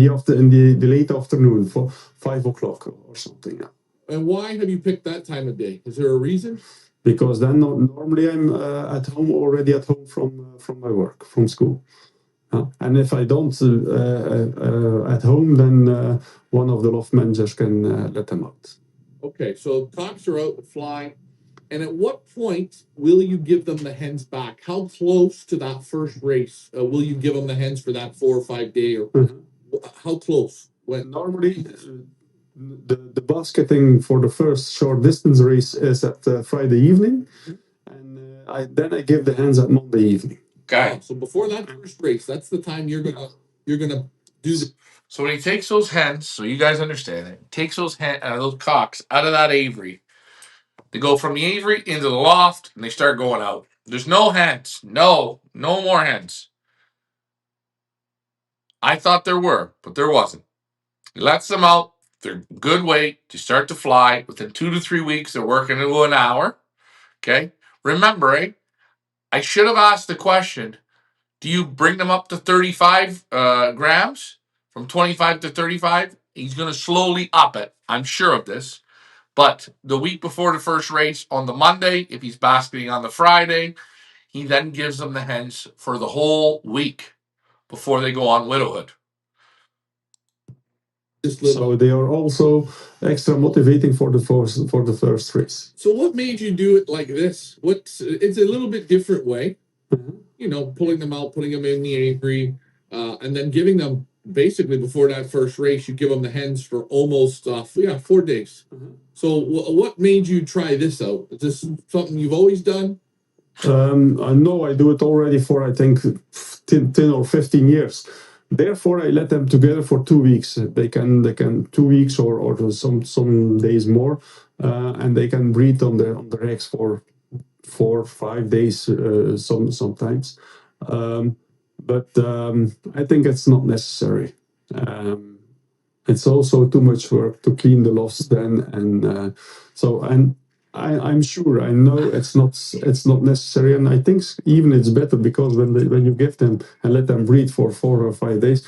the late afternoon, for 5 o'clock or something. Yeah. And why have you picked that time of day? Is there a reason? Because then normally I'm already at home from my work, from school. And if I don't at home, then one of the loft managers can let them out. Okay, so cocks are out flying. And at what point will you give them the hens back? How close to that first race will you give them the hens for that 4 or 5 day? Or how close? When normally the basketing for the first short distance race is at Friday evening, and then I give the hens at Monday evening. Okay. So before that first race, that's the time you're gonna do. So when he takes those hens, so you guys understand it, takes those those cocks out of that aviary. They go from the aviary into the loft, and they start going out. There's no hens. No more hens. I thought there were, but there wasn't. He lets them out. They're good weight to start to fly. Within 2 to 3 weeks, they're working into an hour. Okay. Remember, I should have asked the question. Do you bring them up to 35 grams? From 25 to 35? He's going to slowly up it. I'm sure of this. But the week before the first race, on the Monday, if he's basketing on the Friday, he then gives them the hens for the whole week before they go on Widowhood. So they are also extra motivating for the first race. So what made you do it like this? It's a little bit different way. Mm-hmm. Pulling them out, putting them in the aviary, and then giving them basically before that first race, you give them the hens for almost 4 days. Mm-hmm. So what made you try this out? Is this something you've always done? No, I do it already for I think 10 or 15 years. Therefore, I let them together for 2 weeks. They can 2 weeks or some days more, and they can breed on the eggs for 4 or 5 days sometimes. But I think it's not necessary. It's also too much work to clean the lofts then, and I'm sure I know it's not necessary, and I think even it's better because when you give them and let them breathe for 4 or 5 days,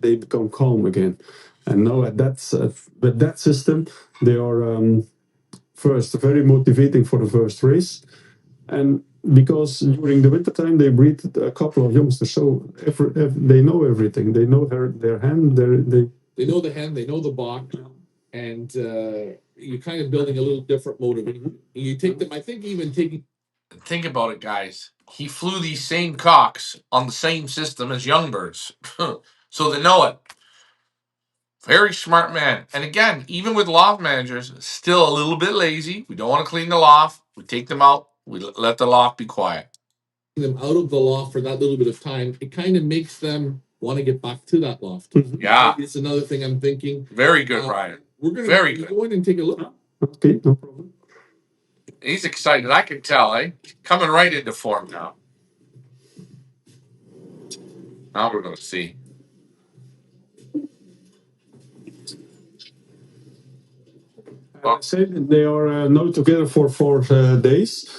they become calm again. And now with that system, they are first very motivating for the first race, and Because during the winter time they breed a couple of youngsters, so they know everything. They know their hand. They know the hen. They know the bok, and you're kind of building a little different motivation. You take them. I think even taking. Think about it, guys. He flew these same cocks on the same system as young birds, so they know it. Very smart man. And again, even with loft managers, still a little bit lazy. We don't want to clean the loft. We take them out. We let the loft be quiet. Them out of the loft for that little bit of time, it kind of makes them want to get back to that loft. Yeah. It's another thing I'm thinking. Very good, Ryan. We're going Very to good. go in and take a look. Okay, no problem. He's excited. I can tell, eh? Coming right into form now. Now we're going to see. I said they are now together for 4 days.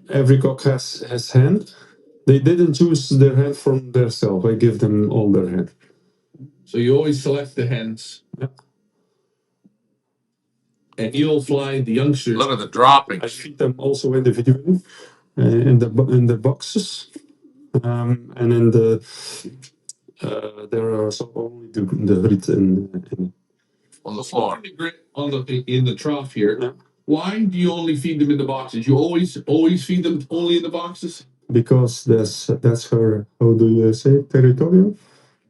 Every cock has hand. They didn't choose their hand from themselves. I give them all their hand. So you always select the hens. Yeah. And you'll fly the youngsters. Look at the droppings. I feed them also individually in the boxes, and in there are also only the grid in On the floor. In the trough here. Yeah. Why do you only feed them in the boxes? You always feed them only in the boxes? Because that's her, how do you say, territorial?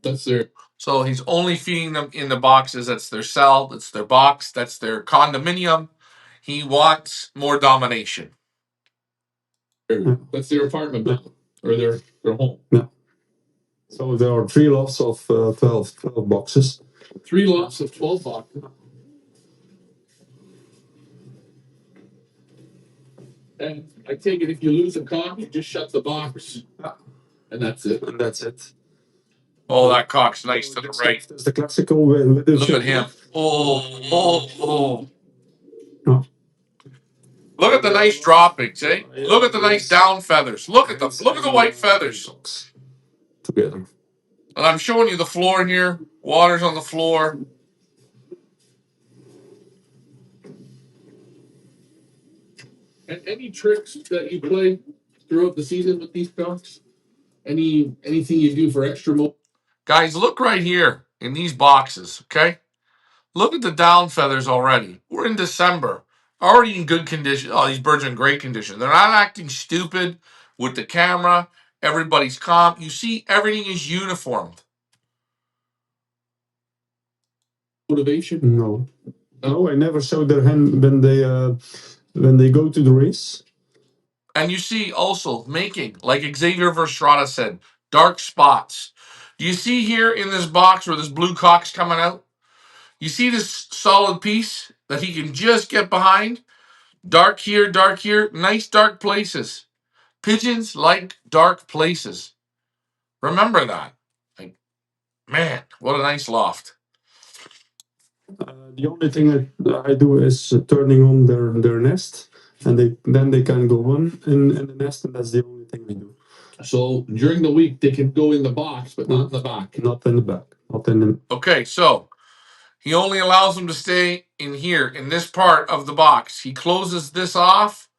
That's their. So he's only feeding them in the boxes. That's their cell. That's their box. That's their condominium. He wants more domination. That's their apartment building or their home. Yeah. So there are 3 lots of 12 boxes. 3 lots of 12 boxes. And I take it if you lose a cock, you just shut the box. Yeah. And that's it. And that's it. Oh, that cock's nice to the right. That's the classical way. Look at him. Oh. Oh. Look at the nice droppings, eh? Look at the nice down feathers. Look at the white feathers. Together. And I'm showing you the floor here. Water's on the floor. And any tricks that you play throughout the season with these cocks? Anything you do for extra mo? Guys, look right here in these boxes, okay? Look at the down feathers already. We're in December. Already in good condition. Oh, these birds are in great condition. They're not acting stupid with the camera. Everybody's calm. You see, everything is uniformed. Motivation? No. No, I never showed their hand when they go to the race. And you see also making, like Xavier Verstrada said, dark spots. Do you see here in this box where this blue cock's coming out? You see this solid piece that he can just get behind? Dark here, nice dark places. Pigeons like dark places. Remember that. Like, man, what a nice loft. The only thing I do is turning on their nest, and they can go on in the nest, and that's the only thing I do. So during the week they can go in the box, but not in the back. Not in the back. Not in the. Okay, so he only allows them to stay in here, in this part of the box. He closes this off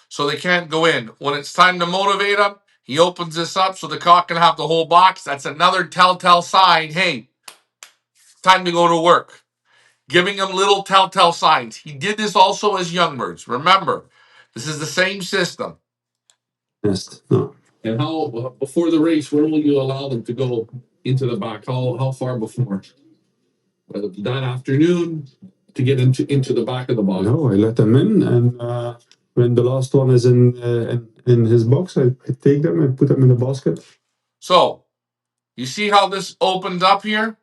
so they can't go in. When it's time to motivate them, he opens this up so the cock can have the whole box. That's another telltale sign. Hey, time to go to work. Giving them little telltale signs. He did this also as young birds. Remember, this is the same system. Nest. No. And how before the race, where will you allow them to go into the back? How far before? That afternoon to get into the back of the box. No, I let them in, and when the last one is in his box, I take them and put them in a basket. So, you see how this opens up here?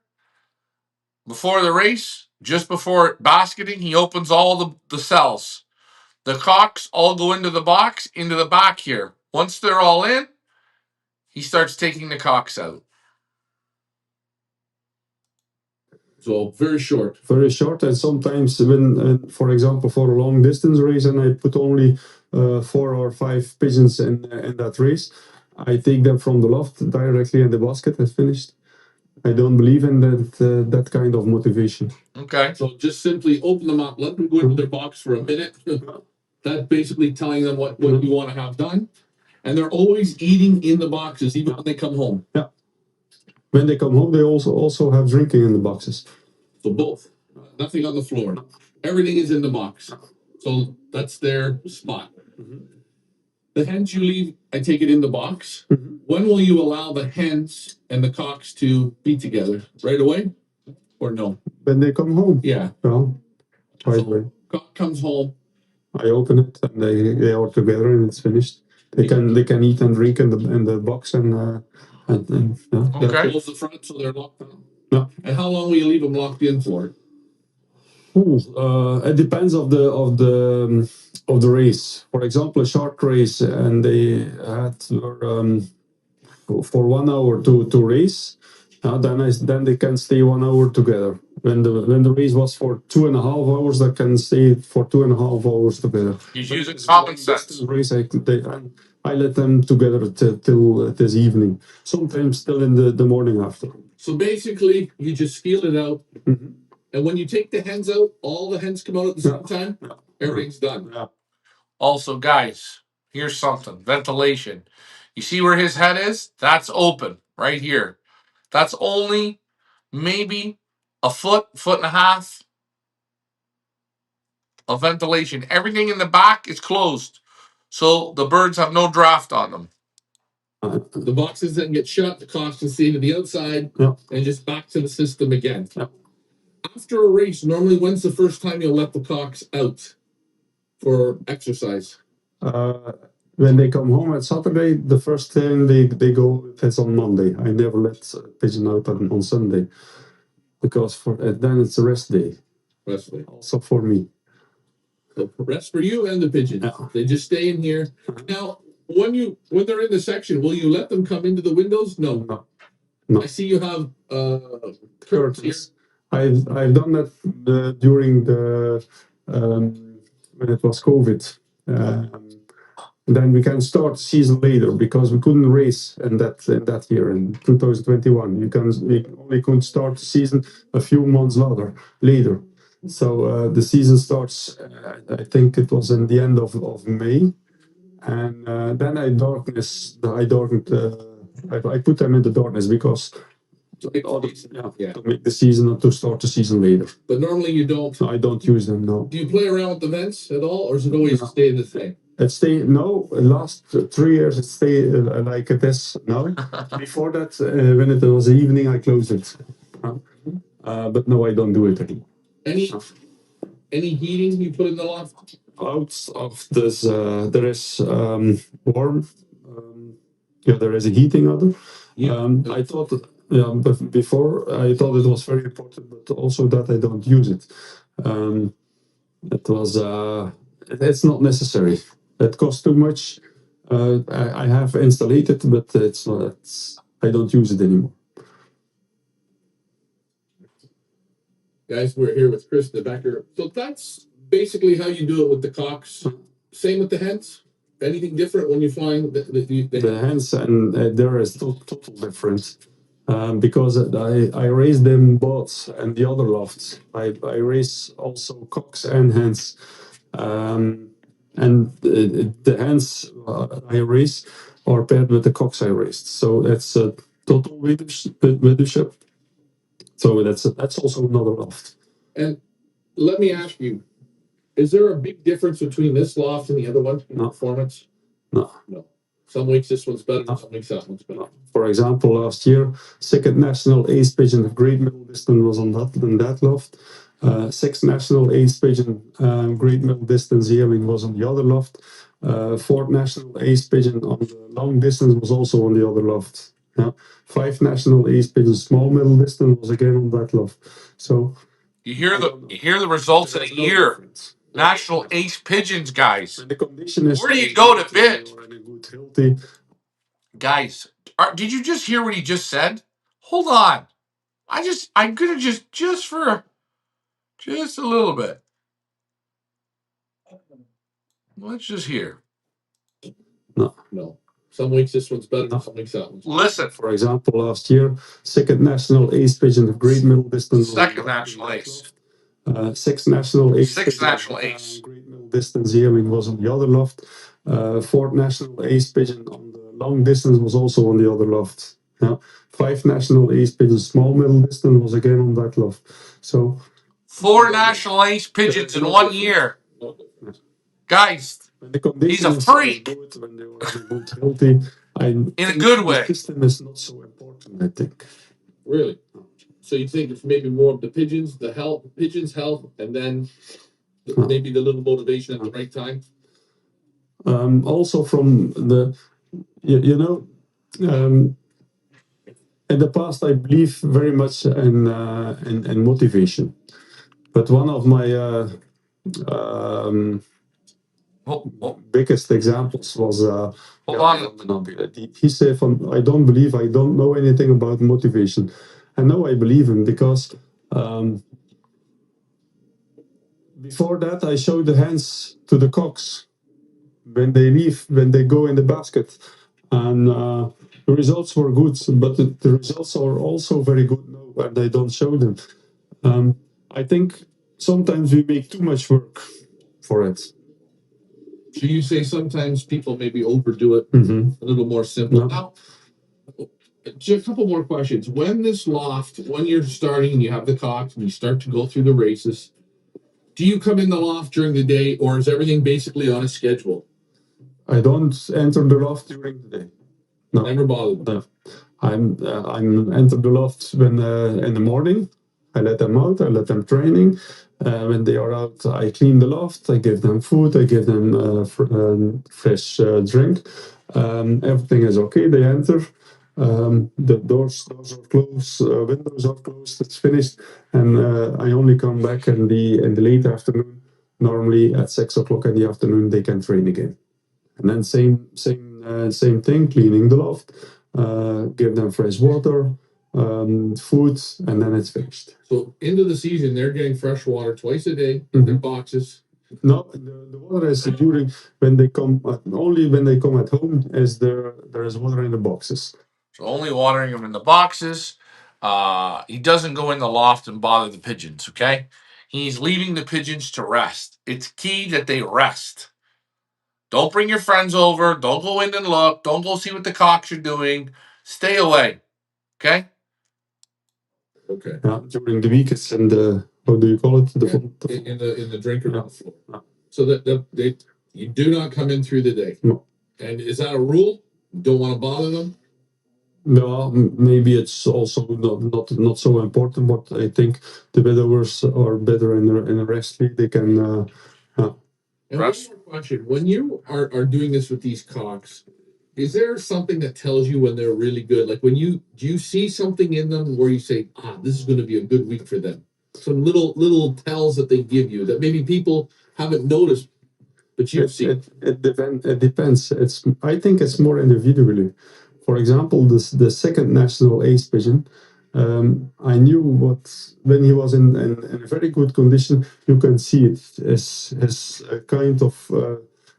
Before the race, just before basketing, he opens all the cells. The cocks all go into the box, into the back here. Once they're all in, he starts taking the cocks out. So very short. Very short, and sometimes when, for example, for a long distance race, and I put only 4 or 5 pigeons in that race, I take them from the loft directly in the basket and finished. I don't believe in that kind of motivation. Okay. So just simply open them up, let them go into their box for a minute, That's basically telling them what you want to have done. And they're always eating in the boxes, even when they come home. Yeah. When they come home, they also have drinking in the boxes. So both. Nothing on the floor. Everything is in the box. So that's their spot. The hens you leave, I take it in the box. When will you allow the hens and the cocks to be together? Right away? Or no? When they come home. Yeah. Well, right away. Cock comes home. I open it and they are together and it's finished. They can eat and drink in the box and yeah. Okay. Close the front so they're locked in. Yeah. And how long will you leave them locked in for? It depends of the race. For example, a short race, and they had for 1 hour to race. Then they can stay 1 hour together. When the race was for 2.5 hours, they can stay for 2.5 hours together. He's using common sense. Race, I let them together till this evening. Sometimes still in the morning after. So basically, you just feel it out. And when you take the hens out, all the hens come out at the same time. Everything's done. Yeah. Also, guys, here's something. Ventilation. You see where his head is? That's open right here. That's only maybe a foot and a half of ventilation. Everything in the back is closed. So the birds have no draft on them. The boxes then get shut, the cocks can stay to the outside, and just back to the system again. After a race, normally when's the first time you'll let the cocks out for exercise? When they come home at Saturday, the first thing they go is on Monday. I never let a pigeon out on Sunday because then it's a rest day. Rest day. Also for me. So rest for you and the pigeons. Yeah. They just stay in here. Now, when they're in the section, will you let them come into the windows? No. I see you have curtains. I've done that during the when it was COVID. Then we can start season later because we couldn't race in that year in 2021. We only could start the season a few months later. So the season starts. I think it was in the end of May, and then I put them in the darkness because to make the season and to start the season later. But normally you don't. I don't use them. No. Do you play around with the vents at all, or is it always stay the same? Last 3 years it stayed like it is now. Before that, when it was evening, I closed it. But no, I don't do it anymore. Any heating you put in the loft? Out of this, there is warm. There is a heating other. I thought, but before I thought it was very important, but also that I don't use it. It was. It's not necessary. It costs too much. I have installed it, but it's not. I don't use it anymore. Guys, we're here with Chris Debacker. So that's basically how you do it with the cocks. Same with the hens. Anything different when you're flying the hens? And there is total difference because I raise them both and the other lofts. I raise also cocks and hens. And the hens I raise are paired with the cocks I raised. So it's a total widowship. So that's also another loft. And let me ask you, is there a big difference between this loft and the other one in performance? No. Some weeks this one's better, some weeks that one's better. For example, last year, second national ace pigeon of great middle distance was in that loft. Sixth national ace pigeon great middle distance yearling was on the other loft. Fourth national ace pigeon on the long distance was also on the other loft. Fifth national ace pigeon small middle distance was again on that loft. So you hear the results in a year. National ace pigeons, guys. The condition is where do you go to bid? Guys, did you just hear what he just said? Hold on. I'm gonna just for just a little bit. Let's just hear. No. Some weeks this one's better, some weeks that one's better. Listen. For example, last year, second national ace pigeon of great middle distance. Second national ace. Sixth national ace. Sixth national ace. Great middle distance here, it was on the other loft. Fourth national ace pigeon on the long distance was also on the other loft. Yeah. 5 national ace pigeons, small middle distance was again on that loft. So 4 national ace pigeons in 1 year. Guys, when the he's a conditions are freak good, when they are both healthy, I in a think good the way. system is not so important, I think. Really? So you think it's maybe more of the pigeons, pigeons' health, and then maybe the little motivation at the right time? Also from the, in the past, I believe very much in motivation. But one of my biggest examples was Hold on. he said, I don't know anything about motivation. And now I believe him because before that, I showed the hands to the cocks when they go in the basket. And the results were good, but the results are also very good now, and I don't show them. I think sometimes we make too much work for it. So you say sometimes people maybe overdo it, a little more simple. Yeah. Now, just a couple more questions. When you're starting and you have the cocks and you start to go through the races, do you come in the loft during the day, or is everything basically on a schedule? I don't enter the loft during the day. No. Never bothered. No. I'm enter the loft when in the morning. I let them out. I let them training. When they are out, I clean the loft. I give them food. I give them fresh drink. Everything is okay. They enter. The doors are closed. Windows are closed. It's finished. And I only come back in the late afternoon. Normally at 6 o'clock in the afternoon, they can train again. And then same thing, cleaning the loft, give them fresh water, food, and then it's finished. So into the season, they're getting fresh water twice a day in their boxes. No, the water is during when they come. Only when they come at home is there is water in the boxes. So only watering them in the boxes. He doesn't go in the loft and bother the pigeons, okay? He's leaving the pigeons to rest. It's key that they rest. Don't bring your friends over. Don't go in and look. Don't go see what the cocks are doing. Stay away, okay? Okay. Yeah, during the week it's in the, how do you call it? In the drinker on the floor. Yeah. So that you do not come in through the day. No. And is that a rule? You don't want to bother them? No, maybe it's also not so important, but I think the widowers are better in a rest league. They can. And one more question: when you are doing this with these cocks, is there something that tells you when they're really good? Like do you see something in them where you say, this is going to be a good week for them? Some little tells that they give you that maybe people haven't noticed, but you see. It depends. I think it's more individually. For example, the second national ace pigeon, I knew when he was in a very good condition, you can see it. His kind of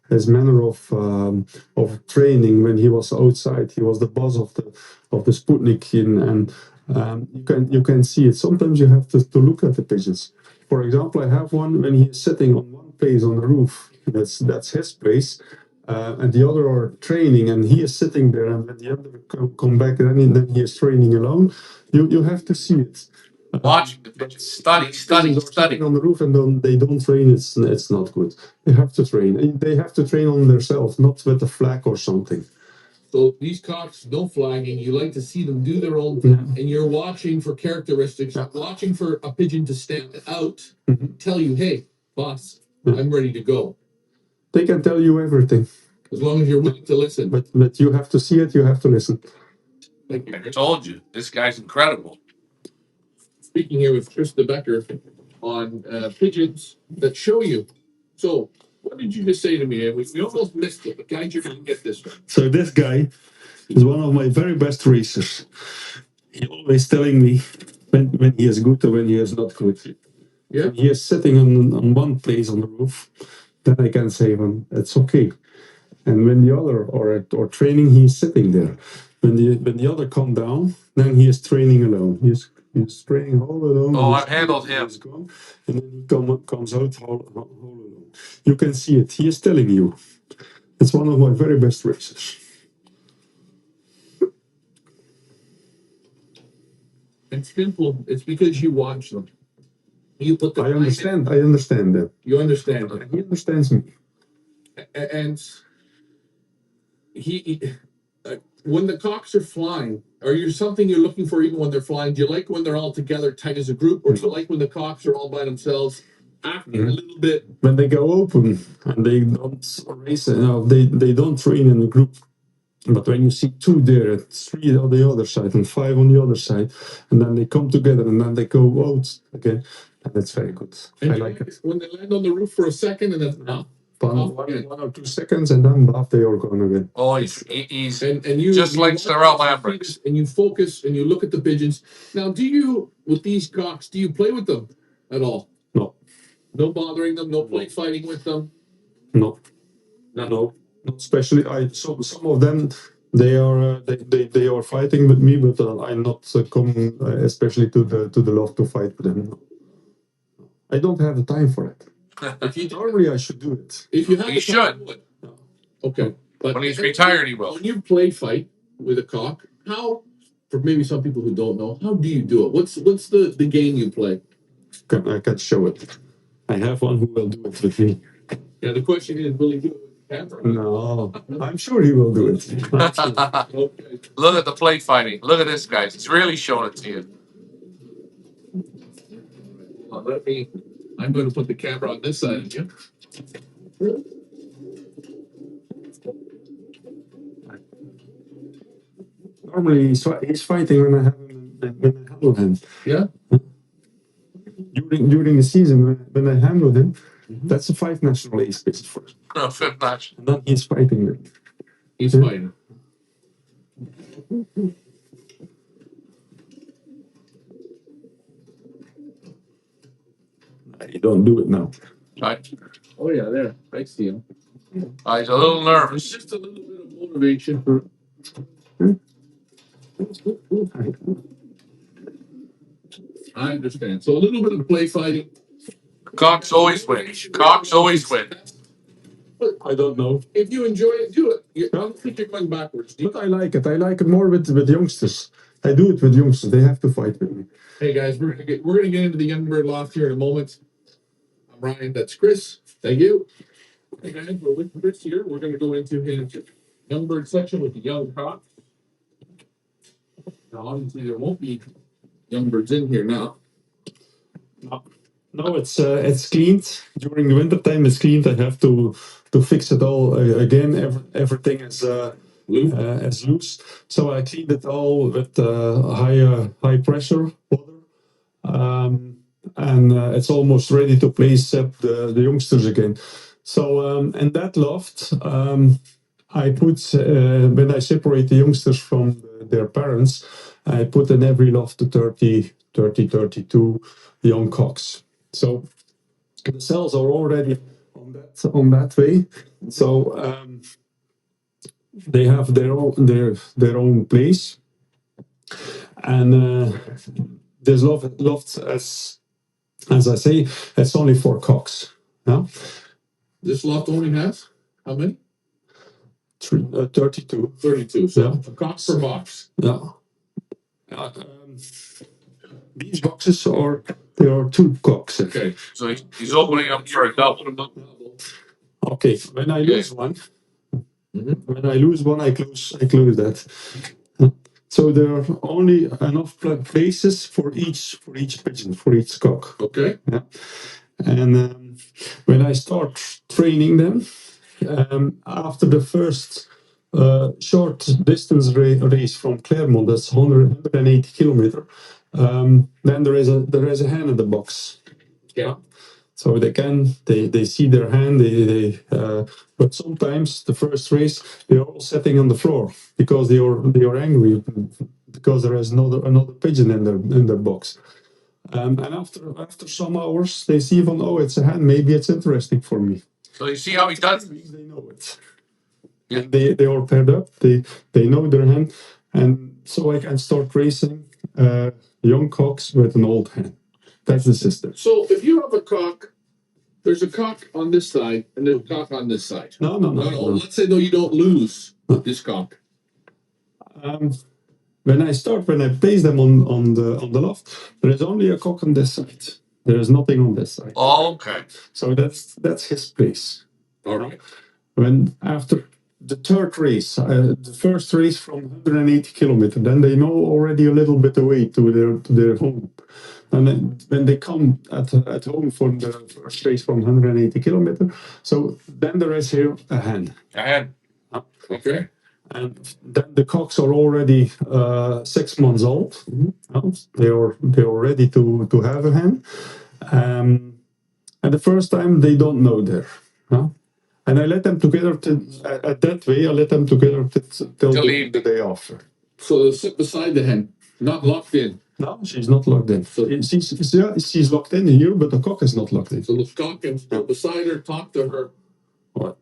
his manner of training when he was outside. He was the boss of the Sputnik, and you can see it. Sometimes you have to look at the pigeons. For example, I have one when he's sitting on one place on the roof. That's his place. And the other are training, and he is sitting there, and when the other come back, and then he is training alone. You have to see it. Watch the pigeons. Study. On the roof, and then they don't train. It's not good. They have to train. And they have to train on themselves, not with a flag or something. So these cocks, no flagging. You like to see them do their own thing, and you're watching for characteristics. Watching for a pigeon to stand out, tell you, "Hey, boss, I'm ready to go." They can tell you everything. As long as you're willing to listen. But you have to see it, you have to listen. Thank you. I told you, this guy's incredible. Speaking here with Chris Debacker on pigeons that show you. So, what did you just say to me? We almost missed it, but guys, you're going to get this one. So this guy is one of my very best racers. He always telling me when he is good or when he is not good. Yeah. When he is sitting on one place on the roof, then I can say, well, it's okay. And when the other or training, he is sitting there. When the other come down, then he is training alone. He's training all alone. Oh, I've handled him. He's gone, and then he comes out all alone. You can see it. He is telling you. It's one of my very best races. It's simple. It's because you watch them. You put the. I understand. I understand that. You understand that. He understands me. And when the cocks are flying, are you something you're looking for even when they're flying? Do you like when they're all together tight as a group, or do you like when the cocks are all by themselves, acting a little bit? When they go open and they don't race, they don't train in a group. But when you see two there, 3 on the other side, and 5 on the other side, and then they come together and then they go out again, and that's very good. And I like it. When they land on the roof for a second and then one or 2 seconds, and then they are gone again. Oh, he's and you just like Sarah Lambricks. And you focus and you look at the pigeons. Now, with these cocks, do you play with them at all? No. No bothering them, no play fighting with them? No. Especially some of them they are fighting with me, but I'm not coming especially to the loft to fight with them. I don't have the time for it. Normally I should do it. If you have You should. Okay. But when he's retired, he will. When you play fight with a cock, how, for maybe some people who don't know, how do you do it? What's the game you play? I can show it. I have one who will do it with me. Yeah, the question is, will he do it with the camera? No, I'm sure he will do it. Okay. Look at the play fighting. Look at this, guys. He's really showing it to you. I'm going to put the camera on this side of you. Normally he's fighting when I handle him. Yeah. During the season when I handle him, that's a 5 national ace base for him. No, 5th match. And then he's fighting them. He's fighting. You don't do it now. Right. Oh yeah, there. I see him. He's a little nervous. Just a little bit of motivation for. I understand. So a little bit of play fighting. Cox always wins. Cox always wins. I don't know. If you enjoy it, do it. I don't think you're going backwards. But I like it. I like it more with youngsters. I do it with youngsters. They have to fight with me. Hey guys, we're gonna get into the young bird loft here in a moment. I'm Ryan. That's Chris. Thank you. Hey guys, we're with Chris here. We're gonna go into his young bird section with the young cock. Now, obviously, there won't be young birds in here now. No, it's cleaned during the winter time. It's cleaned. I have to fix it all again. Everything is loose. So I cleaned it all with high pressure water, and it's almost ready to place up the youngsters again. So in that loft, I put when I separate the youngsters from their parents, I put in every loft 32 young cocks. So the cells are already on that way. So they have their own place, and this loft as I say, it's only 4 cocks. Yeah. This loft only has how many? 32. 32. So a cock per box. Yeah. These boxes are 2 cocks. Okay. So he's opening up for a double. Okay. When I lose one, I close that. So there are only enough places for each pigeon, for each cock. Okay. Yeah. And when I start training them, after the first short distance race from Clermont, that's 180 kilometers, then there is a hand in the box. Yeah. So they see their hand, but sometimes the first race they are all sitting on the floor because they are angry because there is another pigeon in their box. And after some hours they see it's a hand, maybe it's interesting for me. So you see how he does? They know it. Yeah. And they are paired up. They know their hand, and so I can start racing young cocks with an old hen. That's the system. So if you have a cock There's a cock on this side and there's a cock on this side. No. Let's say though you don't lose this cock. When I place them on the loft, there is only a cock on this side. There is nothing on this side. Oh, okay. So that's his place. All right. When after the third race, the first race from 180 kilometers, then they know already a little bit away to their home. And then when they come at home for the first race from 180 kilometers, so then there is here a hen. A hen. Okay. And then the cocks are already 6 months old. Mm-hmm. They are ready to have a hen. And the first time they don't know there. And I let them together at that way. I let them together till the day after. So they'll sit beside the hen, not locked in. No, she's not locked in. So she's locked in here, but the cock is not locked in. So the cock can sit beside her, talk to her. What?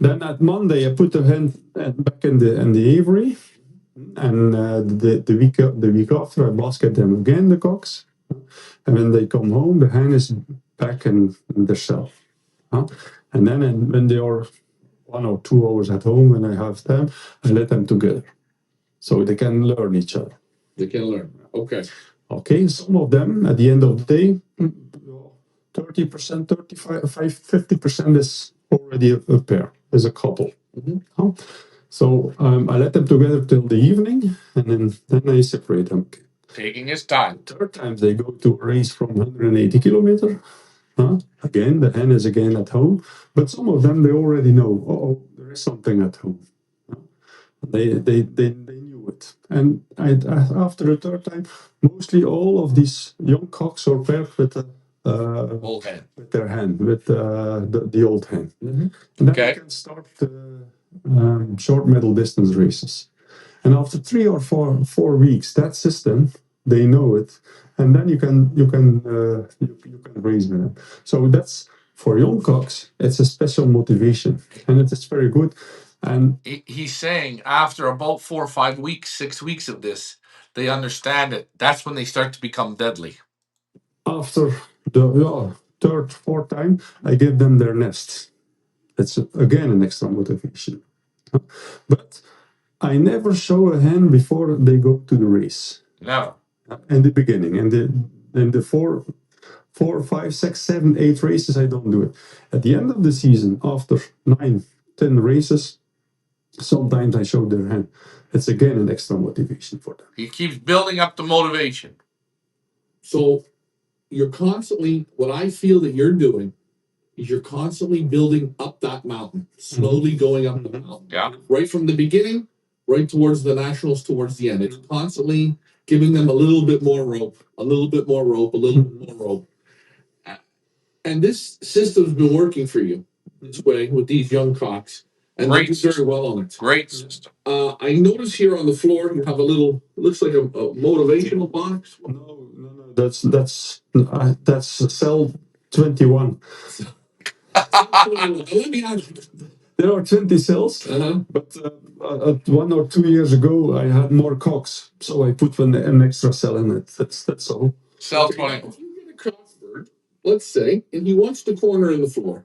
Then at Monday, I put the hen back in the aviary, and the week after, I basket them again, the cocks. And when they come home, the hen is back in their cell. And then when they are 1 or 2 hours at home, when I have them, I let them together, so they can learn each other. They can learn. Okay. Okay. Some of them at the end of the day, 30%, 35%, 50% is already a pair, is a couple. Mm-hmm. So I let them together till the evening, and then I separate them. Taking his time. Third time they go to a race from 180 kilometers. Again, the hen is again at home, but some of them they already know. There is something at home. They knew it, and after the third time, mostly all of these young cocks are paired with old hen. With their hen, with the old hen. Mm-hmm. And then you can start short middle distance races. And after 3 or 4 weeks, that system, they know it, and then you can race with them. So that's for young cocks. It's a special motivation, and it is very good. And he's saying after about 4 or 5 weeks, 6 weeks of this, they understand it. That's when they start to become deadly. After the third, fourth time, I give them their nests. It's again an extra motivation. But I never show a hen before they go to the race. No. In the beginning, and in the 4, 5, 6, 7, 8 races, I don't do it. At the end of the season, after 9, 10 races, sometimes I show their hen. It's again an extra motivation for them. He keeps building up the motivation. So you're constantly, what I feel that you're doing is you're constantly building up that mountain, slowly going up the mountain. Yeah. Right from the beginning, right towards the nationals, towards the end. It's constantly giving them a little bit more rope, a little bit more rope, a little bit more rope. And this system's been working for you this way with these young cocks. And they do very well on it. Great system. I notice here on the floor you have a little, looks like a motivational box. No. That's cell 21. Let me ask you. There are 20 cells, but 1 or 2 years ago I had more cocks, so I put an extra cell in it. That's all. Cell 20. If you get a cockbird, let's say, and he wants to corner in the floor,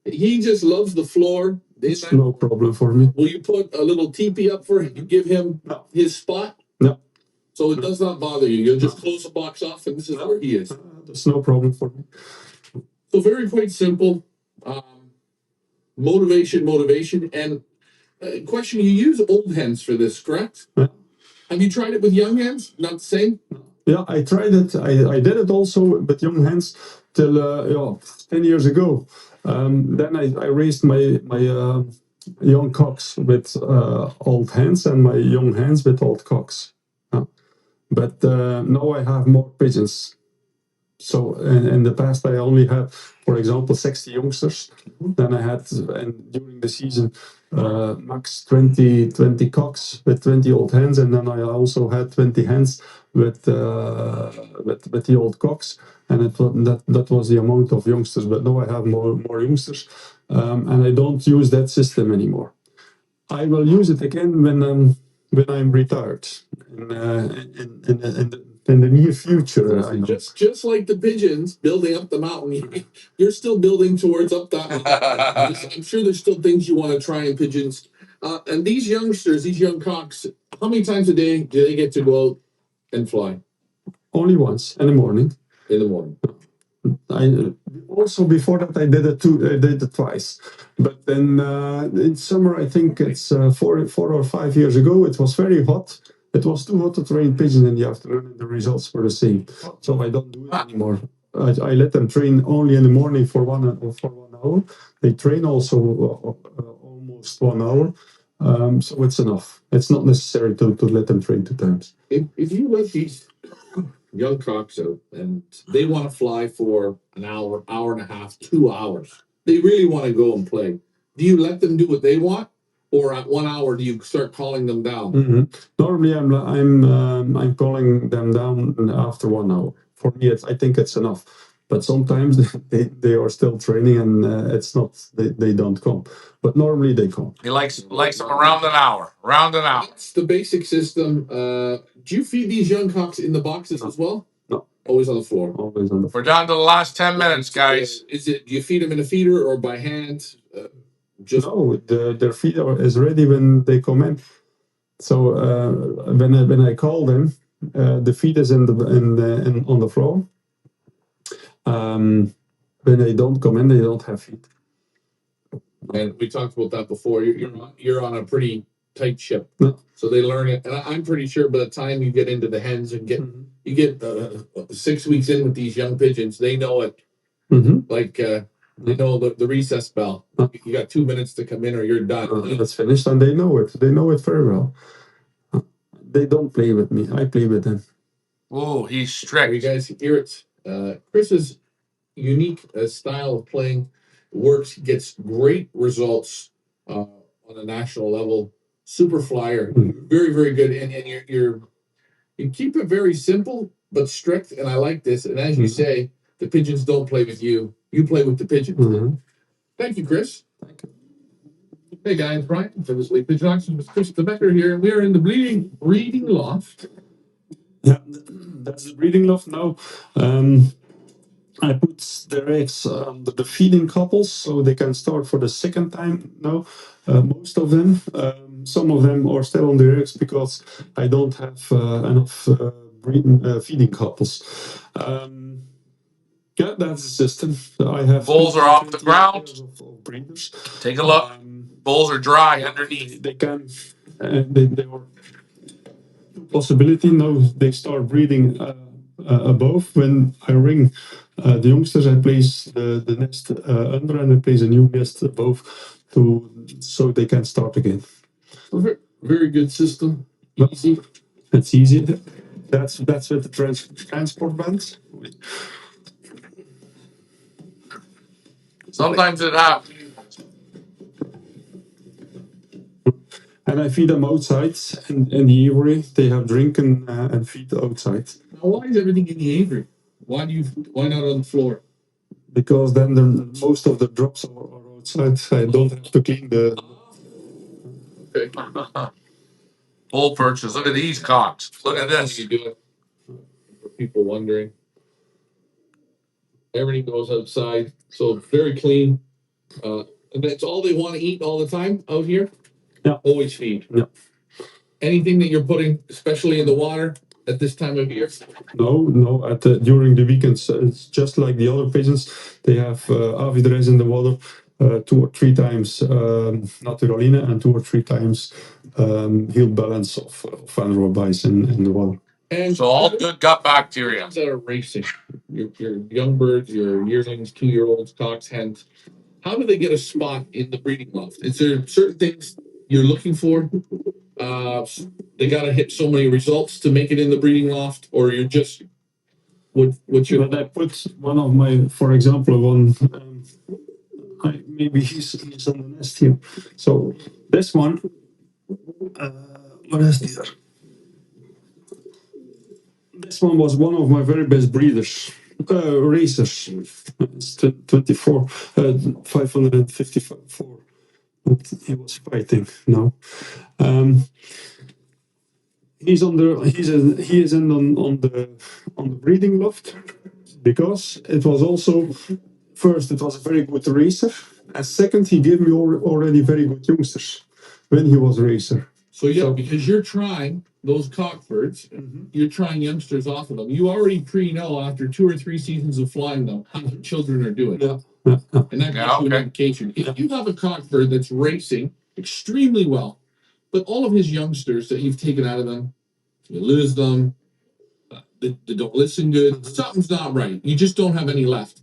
he just loves the floor. It's no problem for me. Will you put a little teepee up for him? You give him his spot? No. So it does not bother you. You'll just close the box off, and this is where he is. That's no problem for me. So very quite simple. Motivation, and question: you use old hens for this, correct? Yeah. Have you tried it with young hens? Not the same. Yeah, I tried it. I did it also with young hens till 10 years ago. Then I raised my young cocks with old hens and my young hens with old cocks. But now I have more pigeons. So in the past I only had, for example, 60 youngsters. Then I had, and during the season, max 20 cocks with 20 old hens, and then I also had 20 hens with the old cocks, and that was the amount of youngsters. But now I have more youngsters, and I don't use that system anymore. I will use it again when I'm retired. in the near future. I know. Just like the pigeons building up the mountain, you're still building towards up that mountain. I'm sure there's still things you want to try in pigeons. And these youngsters, these young cocks, how many times a day do they get to go out and fly? Only once in the morning. In the morning. I also before that I did it twice, but then in summer I think it's 4 or 5 years ago. It was very hot. It was too hot to train pigeons in the afternoon, and the results were the same. So I don't do it anymore. I let them train only in the morning for 1 hour. They train also almost 1 hour. So it's enough. It's not necessary to let them train 2 times. If you let these young cocks out and they want to fly for an hour, hour and a half, 2 hours, they really want to go and play. Do you let them do what they want, or at 1 hour do you start calling them down? Mm-hmm. Normally, I'm calling them down after 1 hour. For me, I think it's enough. But sometimes they are still training, and it's not they don't come. But normally they come. He likes them around an hour. Around an hour. That's the basic system. Do you feed these young cocks in the boxes as well? No, always on the floor. Always on the floor. We're down to the last 10 minutes, guys. Do you feed them in a feeder or by hand? No, their feeder is ready when they come in. So when I call them, the feed is on the floor. When they don't come in, they don't have feed. And we talked about that before. You're on a pretty tight ship, so they learn it. And I'm pretty sure by the time you get into the hens and you get 6 weeks in with these young pigeons, they know it. Like they know the recess bell. You got 2 minutes to come in, or you're done. That's finished, and they know it. They know it very well. They don't play with me. I play with them. Oh, he's strict. You guys hear it? Chris's unique style of playing works, gets great results on a national level. Super flyer, very, very good. And you keep it very simple but strict. And I like this. And as you say, the pigeons don't play with you. You play with the pigeons. Thank you, Chris. Thank you. Hey guys, Brian for the Sleep Pigeon Auction with Chris Debacker here, and we are in the breeding loft. Yeah, that's the breeding loft now. I put their eggs under the feeding couples, so they can start for the second time now. Most of them, some of them are still on their eggs because I don't have enough feeding couples. Yeah, that's the system. I have bulls are off the ground. Of breeders. Take a look. Bulls are dry underneath. They can. They are possibility now. They start breeding above. When I ring the youngsters, I place the nest under, and I place a new nest above so they can start again. Very, very good system. Easy. It's easy. That's with the transport bands. Sometimes it happens. And I feed them outside in the aviary. They have drink and feed outside. Now, why is everything in the aviary? Why not on the floor? Because then most of the drops are outside. I don't have to clean the. Okay. Bull perches. Look at these cocks. Look at this. You do it. For people wondering, everything goes outside, so very clean. And that's all they want to eat all the time out here. Yeah. Always feed. Yeah. Anything that you're putting, especially in the water at this time of year? No. During the weekends, it's just like the other pigeons. They have avidres in the water 2 or 3 times naturaline and 2 or 3 times healed balance of anaerobies in the water. And so all good gut bacteria. That are racing. Your young birds, your yearlings, 2-year-olds, cocks, hens. How do they get a spot in the breeding loft? Is there certain things you're looking for? They got to hit so many results to make it in the breeding loft, or you're just what's your? But I put one of my, for example, one. Maybe he's on the nest here. So this one. What is this? This one was one of my very best breeders, racers. It's 24, 554. But he was fighting now. He is on the breeding loft because it was also first it was a very good racer, and second he gave me already very good youngsters when he was a racer. So yeah, because you're trying those cockbirds, you're trying youngsters off of them. You already know after 2 or 3 seasons of flying them how the children are doing. Yeah. And that gives you an indication. If you have a cockbird that's racing extremely well, but all of his youngsters that you've taken out of them, you lose them, they don't listen good, something's not right. You just don't have any left.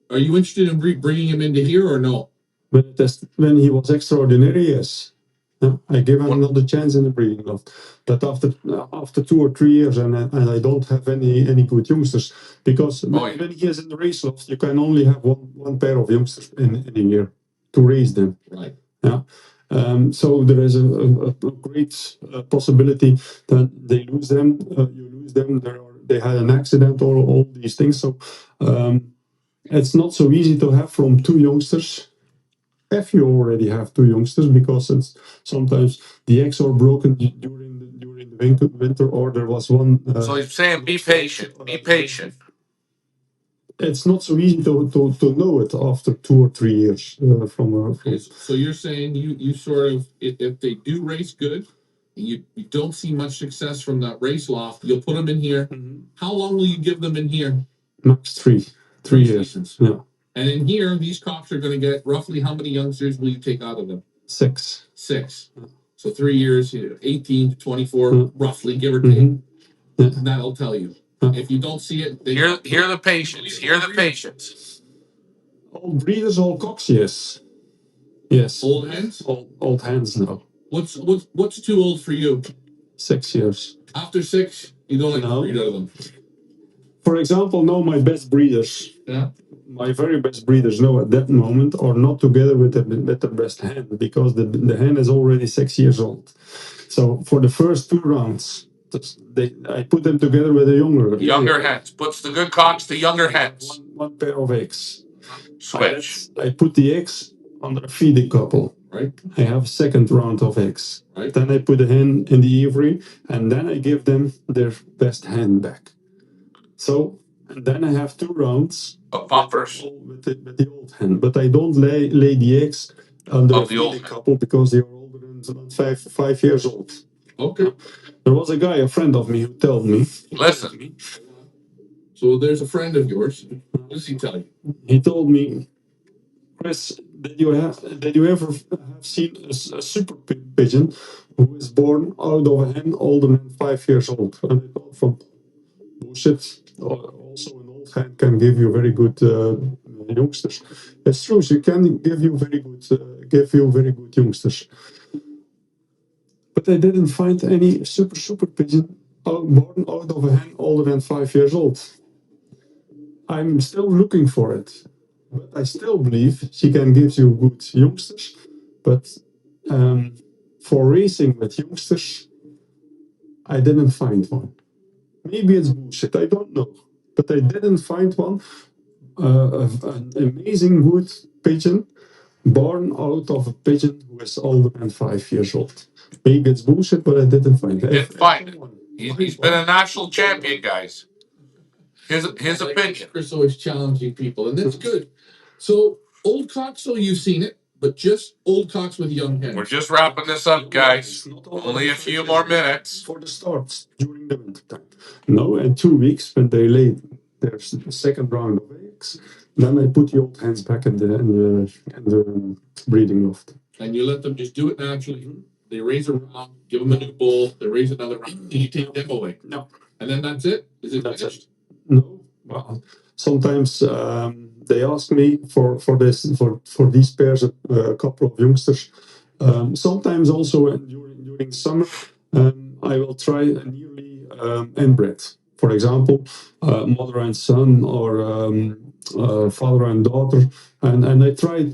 Are you interested in bringing him into here or no? When he was extraordinary, yes. I gave him another chance in the breeding loft. But after 2 or 3 years, and I don't have any good youngsters, because when he is in the race loft, you can only have one pair of youngsters in a year to raise them. Right. Yeah. So there is a great possibility that they lose them. You lose them. They had an accident or all these things. So it's not so easy to have from 2 youngsters. If you already have 2 youngsters, because sometimes the eggs are broken during the winter, or there was one. So he's saying, be patient. Be patient. It's not so easy to know it after 2 or 3 years from. So you're saying you sort of, if they do race good, you don't see much success from that race loft, you'll put them in here. How long will you give them in here? Max 3 years. Seasons. Yeah. And in here, these cocks are going to get roughly how many youngsters will you take out of them? 6. So 3 years, 18 to 24, roughly, give or take. And that'll tell you. If you don't see it, hear the patience. Hear the patience. All breeders, all cocks, yes. Yes. Old hens? Old hens now. What's too old for you? 6 years. After 6, you don't like to breed out of them. For example, now my best breeders. Yeah. My very best breeders now at that moment are not together with the best hen, because the hen is already 6 years old. So for the first 2 rounds, I put them together with a younger hens. Puts the good cocks to younger hens. One pair of eggs. Switch. I put the eggs under a feeding couple. Right. I have a second round of eggs. Right. Then I put the hen in the aviary, and then I give them their best hen back. So, and then I have 2 rounds of bumpers with the old hen, but I don't lay the eggs under a feeding couple because they are older than 5 years old. Okay. There was a friend of me, who told me. Listen. So there's a friend of yours. What does he tell you? He told me, Chris, did you ever have seen a super pigeon who is born out of a hen older than 5 years old? And I thought, from bullshit. Also, an old hen can give you very good youngsters. It's true, she can give you very good youngsters. But I didn't find any super pigeon born out of a hen older than 5 years old. I'm still looking for it, but I still believe she can give you good youngsters. But for racing with youngsters, I didn't find one. Maybe it's bullshit, I don't know. But I didn't find one. An amazing good pigeon born out of a pigeon who is older than 5 years old. Maybe it's bullshit, but I didn't find it. Didn't find it. He's been a national champion, guys. His opinion. Chris always challenging people, and that's good. So old cocks, so you've seen it, but just old cocks with young hens. We're just wrapping this up, guys. Only a few more minutes. For the start during the winter time. No, in 2 weeks when they lay their second round of eggs, then I put the old hens back in the breeding loft. And you let them just do it naturally. They raise a round, give them a new bull, they raise another round, and you take them away. No. And then that's it? Is it finished? It. No. Well, sometimes they ask me for these pairs a couple of youngsters. Sometimes also during summer, I will try a nearly inbred. For example, mother and son, or father and daughter, and I try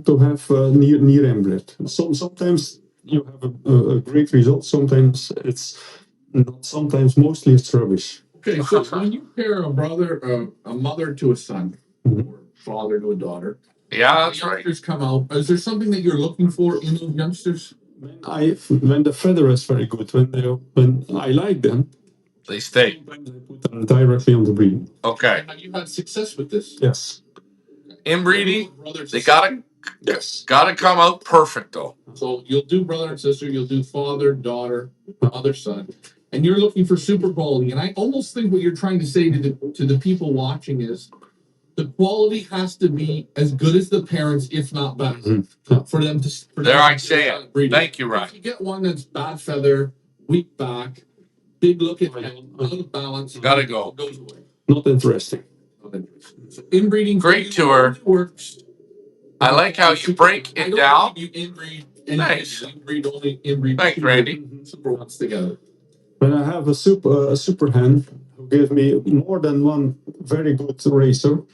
to have near inbred. Sometimes you have a great result. Sometimes it's not. Sometimes mostly it's rubbish. Okay, so when you pair a mother to a son, or father to a daughter, yeah, that's right. Youngsters come out. Is there something that you're looking for in those youngsters? when the feather is very good, when I like them, They stay. sometimes I put them directly on the breeding. Okay. Have you had success with this? Yes. Inbreeding, Brothers they and Yes. gotta come out perfect though. So you'll do brother and sister, you'll do father, daughter, mother, son, and you're looking for super quality. And I almost think what you're trying to say to the people watching is the quality has to be as good as the parents, if not better, for them to. There I say it. Breeding. Thank you, Ryan. If you get one that's bad feather, weak back, big looking head, out of balance, Gotta go. it goes away. Not interesting. Not interesting. So inbreeding Great tour. works. I like how you break it down. You inbreed. Nice. You inbreed only inbreed. Thanks, Randy. Super ones together. When I have a super hen who gave me more than one very good racer,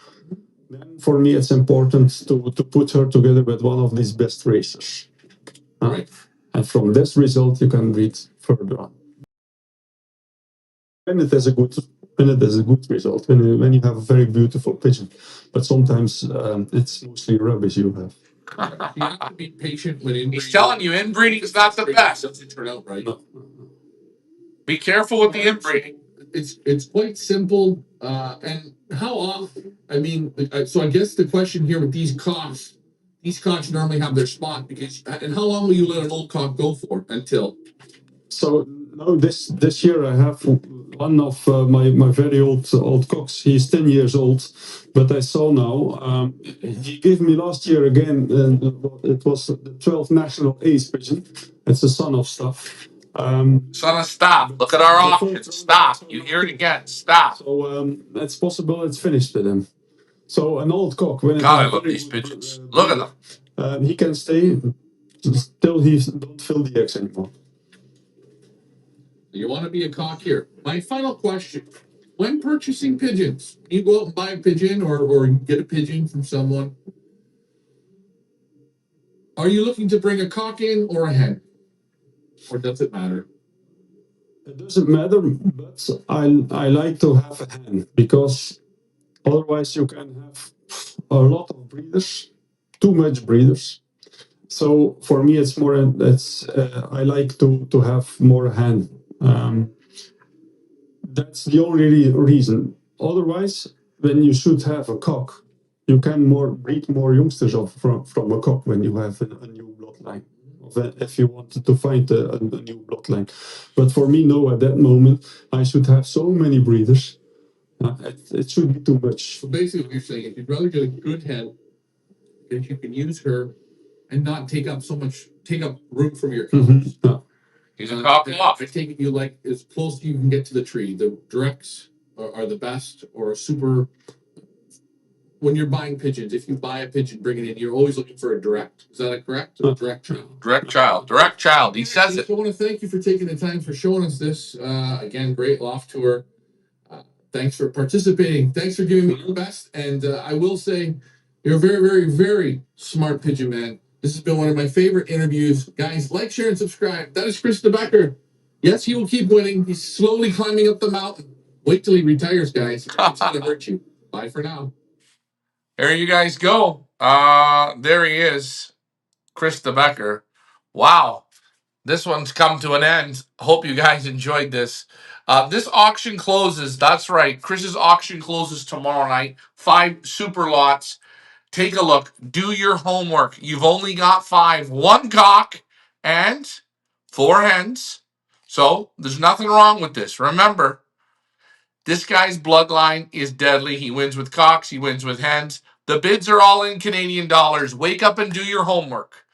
then for me it's important to put her together with one of these best racers. Right. And from this result you can read further on. When it is a good result, when you have a very beautiful pigeon, but sometimes it's mostly rubbish you have. You have to be patient when inbreeding. He's telling you inbreeding is not the best. Doesn't turn out right. No. Be careful with the inbreeding. It's quite simple. And how often? I mean, so I guess the question here with these cocks normally have their spot because. And how long will you let an old cock go for until? So now this year I have one of my very old cocks. He's 10 years old, but I saw now he gave me last year again. It was the 12th national ace pigeon. It's a son of stuff. Son of stop. Look at our options. Stop. You hear it again. Stop. So it's possible it's finished with him. So an old cock when God, I love these pigeons. Look at them. He can stay till he don't fill the eggs anymore. You want to be a cock here. My final question. When purchasing pigeons, you go out and buy a pigeon or get a pigeon from someone. Are you looking to bring a cock in or a hen? Or does it matter? It doesn't matter, but I like to have a hen because otherwise you can have a lot of breeders, too much breeders. So for me, it's more. I like to have more hen. That's the only reason. Otherwise, when you should have a cock, you can breed more youngsters from a cock when you have a new bloodline. If you wanted to find a new bloodline, but for me, no. At that moment, I should have so many breeders. It should be too much. So basically, what you're saying is you'd rather get a good hen because you can use her and not take up room from your cocks. Yeah. He's a cock loft. I take it you like as close as you can get to the tree. The directs are the best, or a super. When you're buying pigeons, if you buy a pigeon, bring it in, you're always looking for a direct. Is that correct? A direct child. Direct child. Direct child. He says it. I want to thank you for taking the time for showing us this. Again, great loft tour. Thanks for participating. Thanks for giving me your best. And I will say, you're a very, very, very smart pigeon man. This has been one of my favorite interviews. Guys, like, share, and subscribe. That is Chris Debacker. Yes, he will keep winning. He's slowly climbing up the mountain. Wait till he retires, guys. It's going to hurt you. Bye for now. There you guys go. There he is, Chris Debacker. Wow. This one's come to an end. Hope you guys enjoyed this. This auction closes. That's right. Chris's auction closes tomorrow night. 5 super lots. Take a look. Do your homework. You've only got 5. 1 cock and 4 hens. So there's nothing wrong with this. Remember, this guy's bloodline is deadly. He wins with cocks. He wins with hens. The bids are all in Canadian dollars. Wake up and do your homework.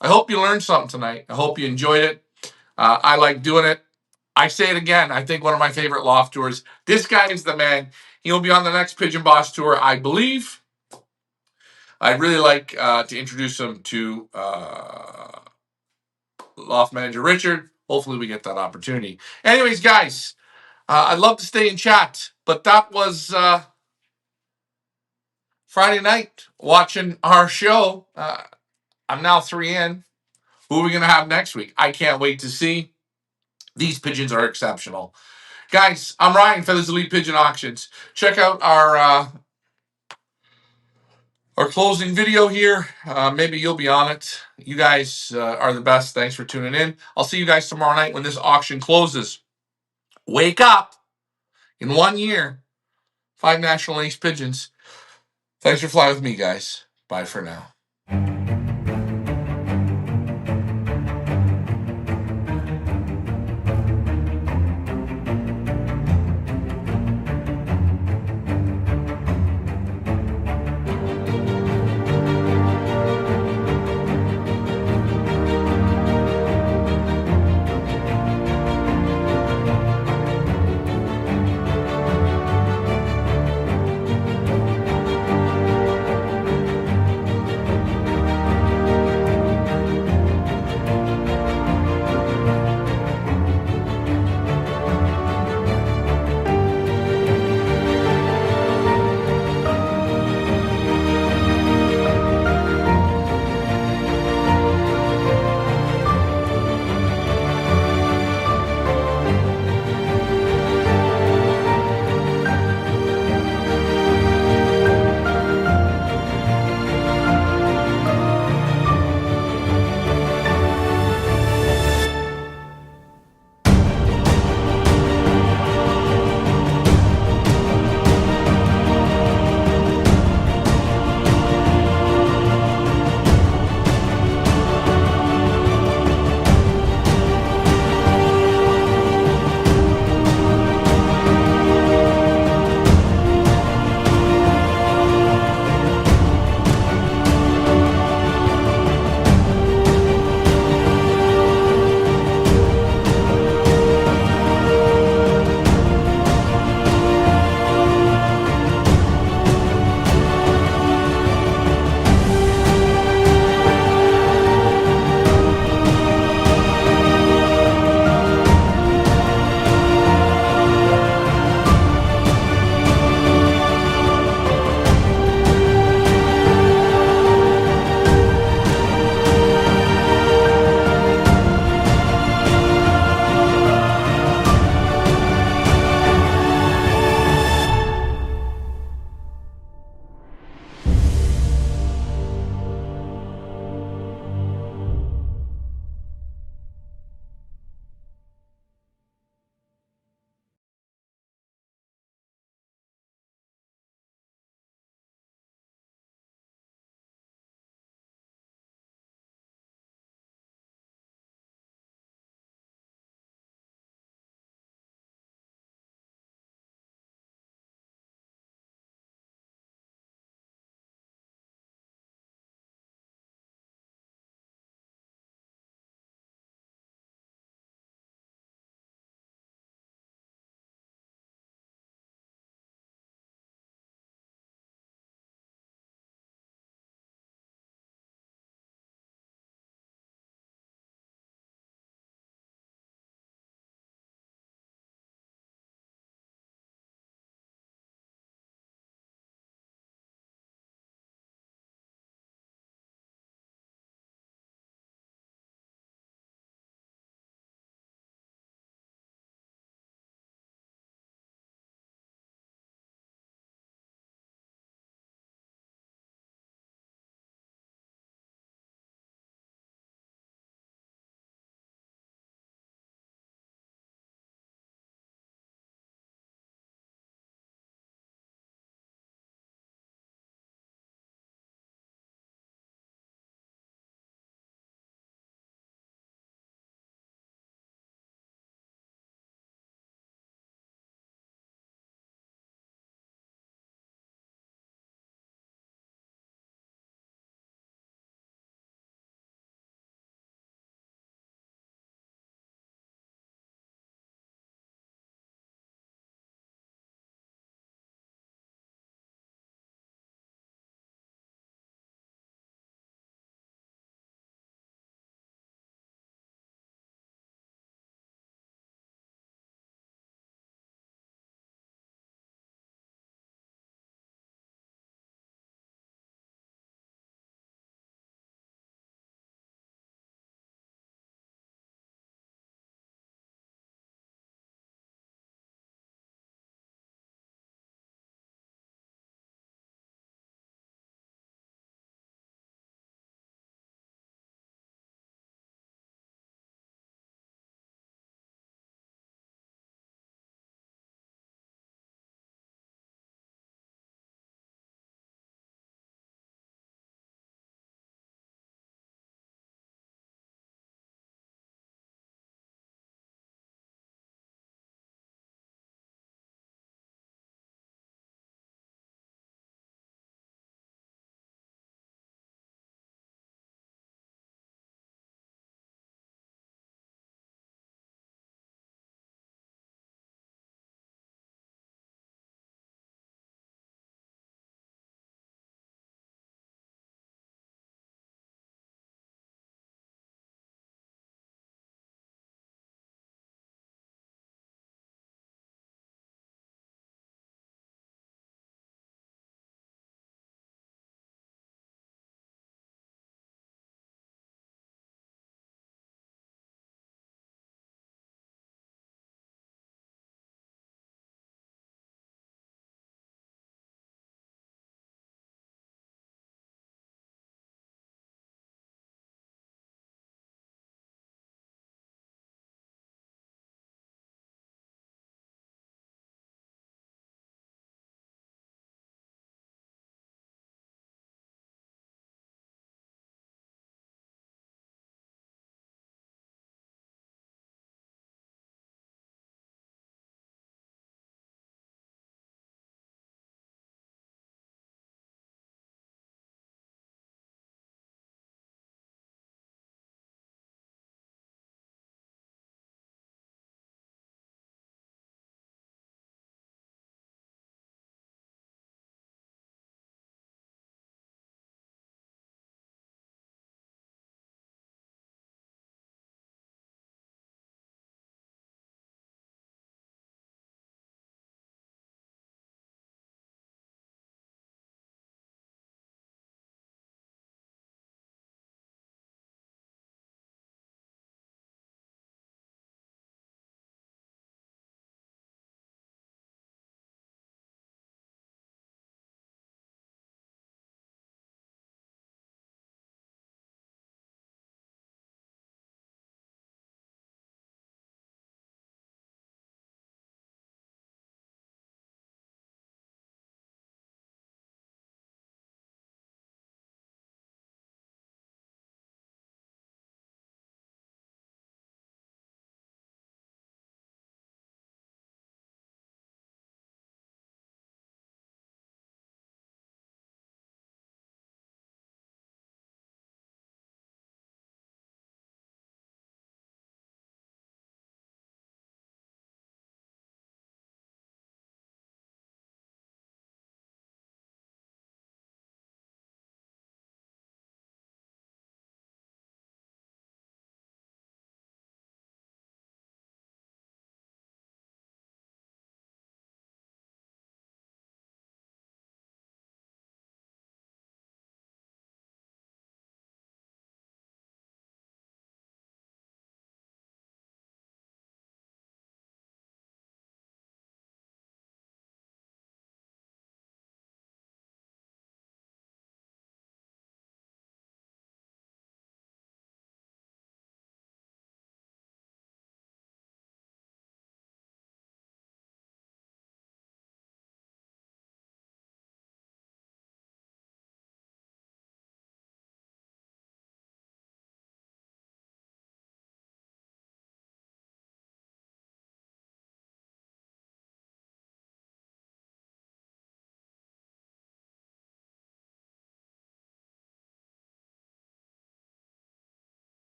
I hope you learned something tonight. I hope you enjoyed it. I like doing it. I say it again. I think one of my favorite loft tours. This guy is the man. He'll be on the next Pigeon Boss tour, I believe. I'd really like to introduce him to loft manager Richard. Hopefully we get that opportunity. Anyways, guys, I'd love to stay and chat, but that was Friday night watching our show. I'm now 3 in. Who are we going to have next week? I can't wait to see. These pigeons are exceptional. Guys, I'm Ryan, Feathers Elite Pigeon Auctions. Check out our our closing video here. Maybe you'll be on it. You guys are the best. Thanks for tuning in. I'll see you guys tomorrow night when this auction closes. Wake up. In 1 year, 5 national ace pigeons. Thanks for flying with me, guys. Bye for now.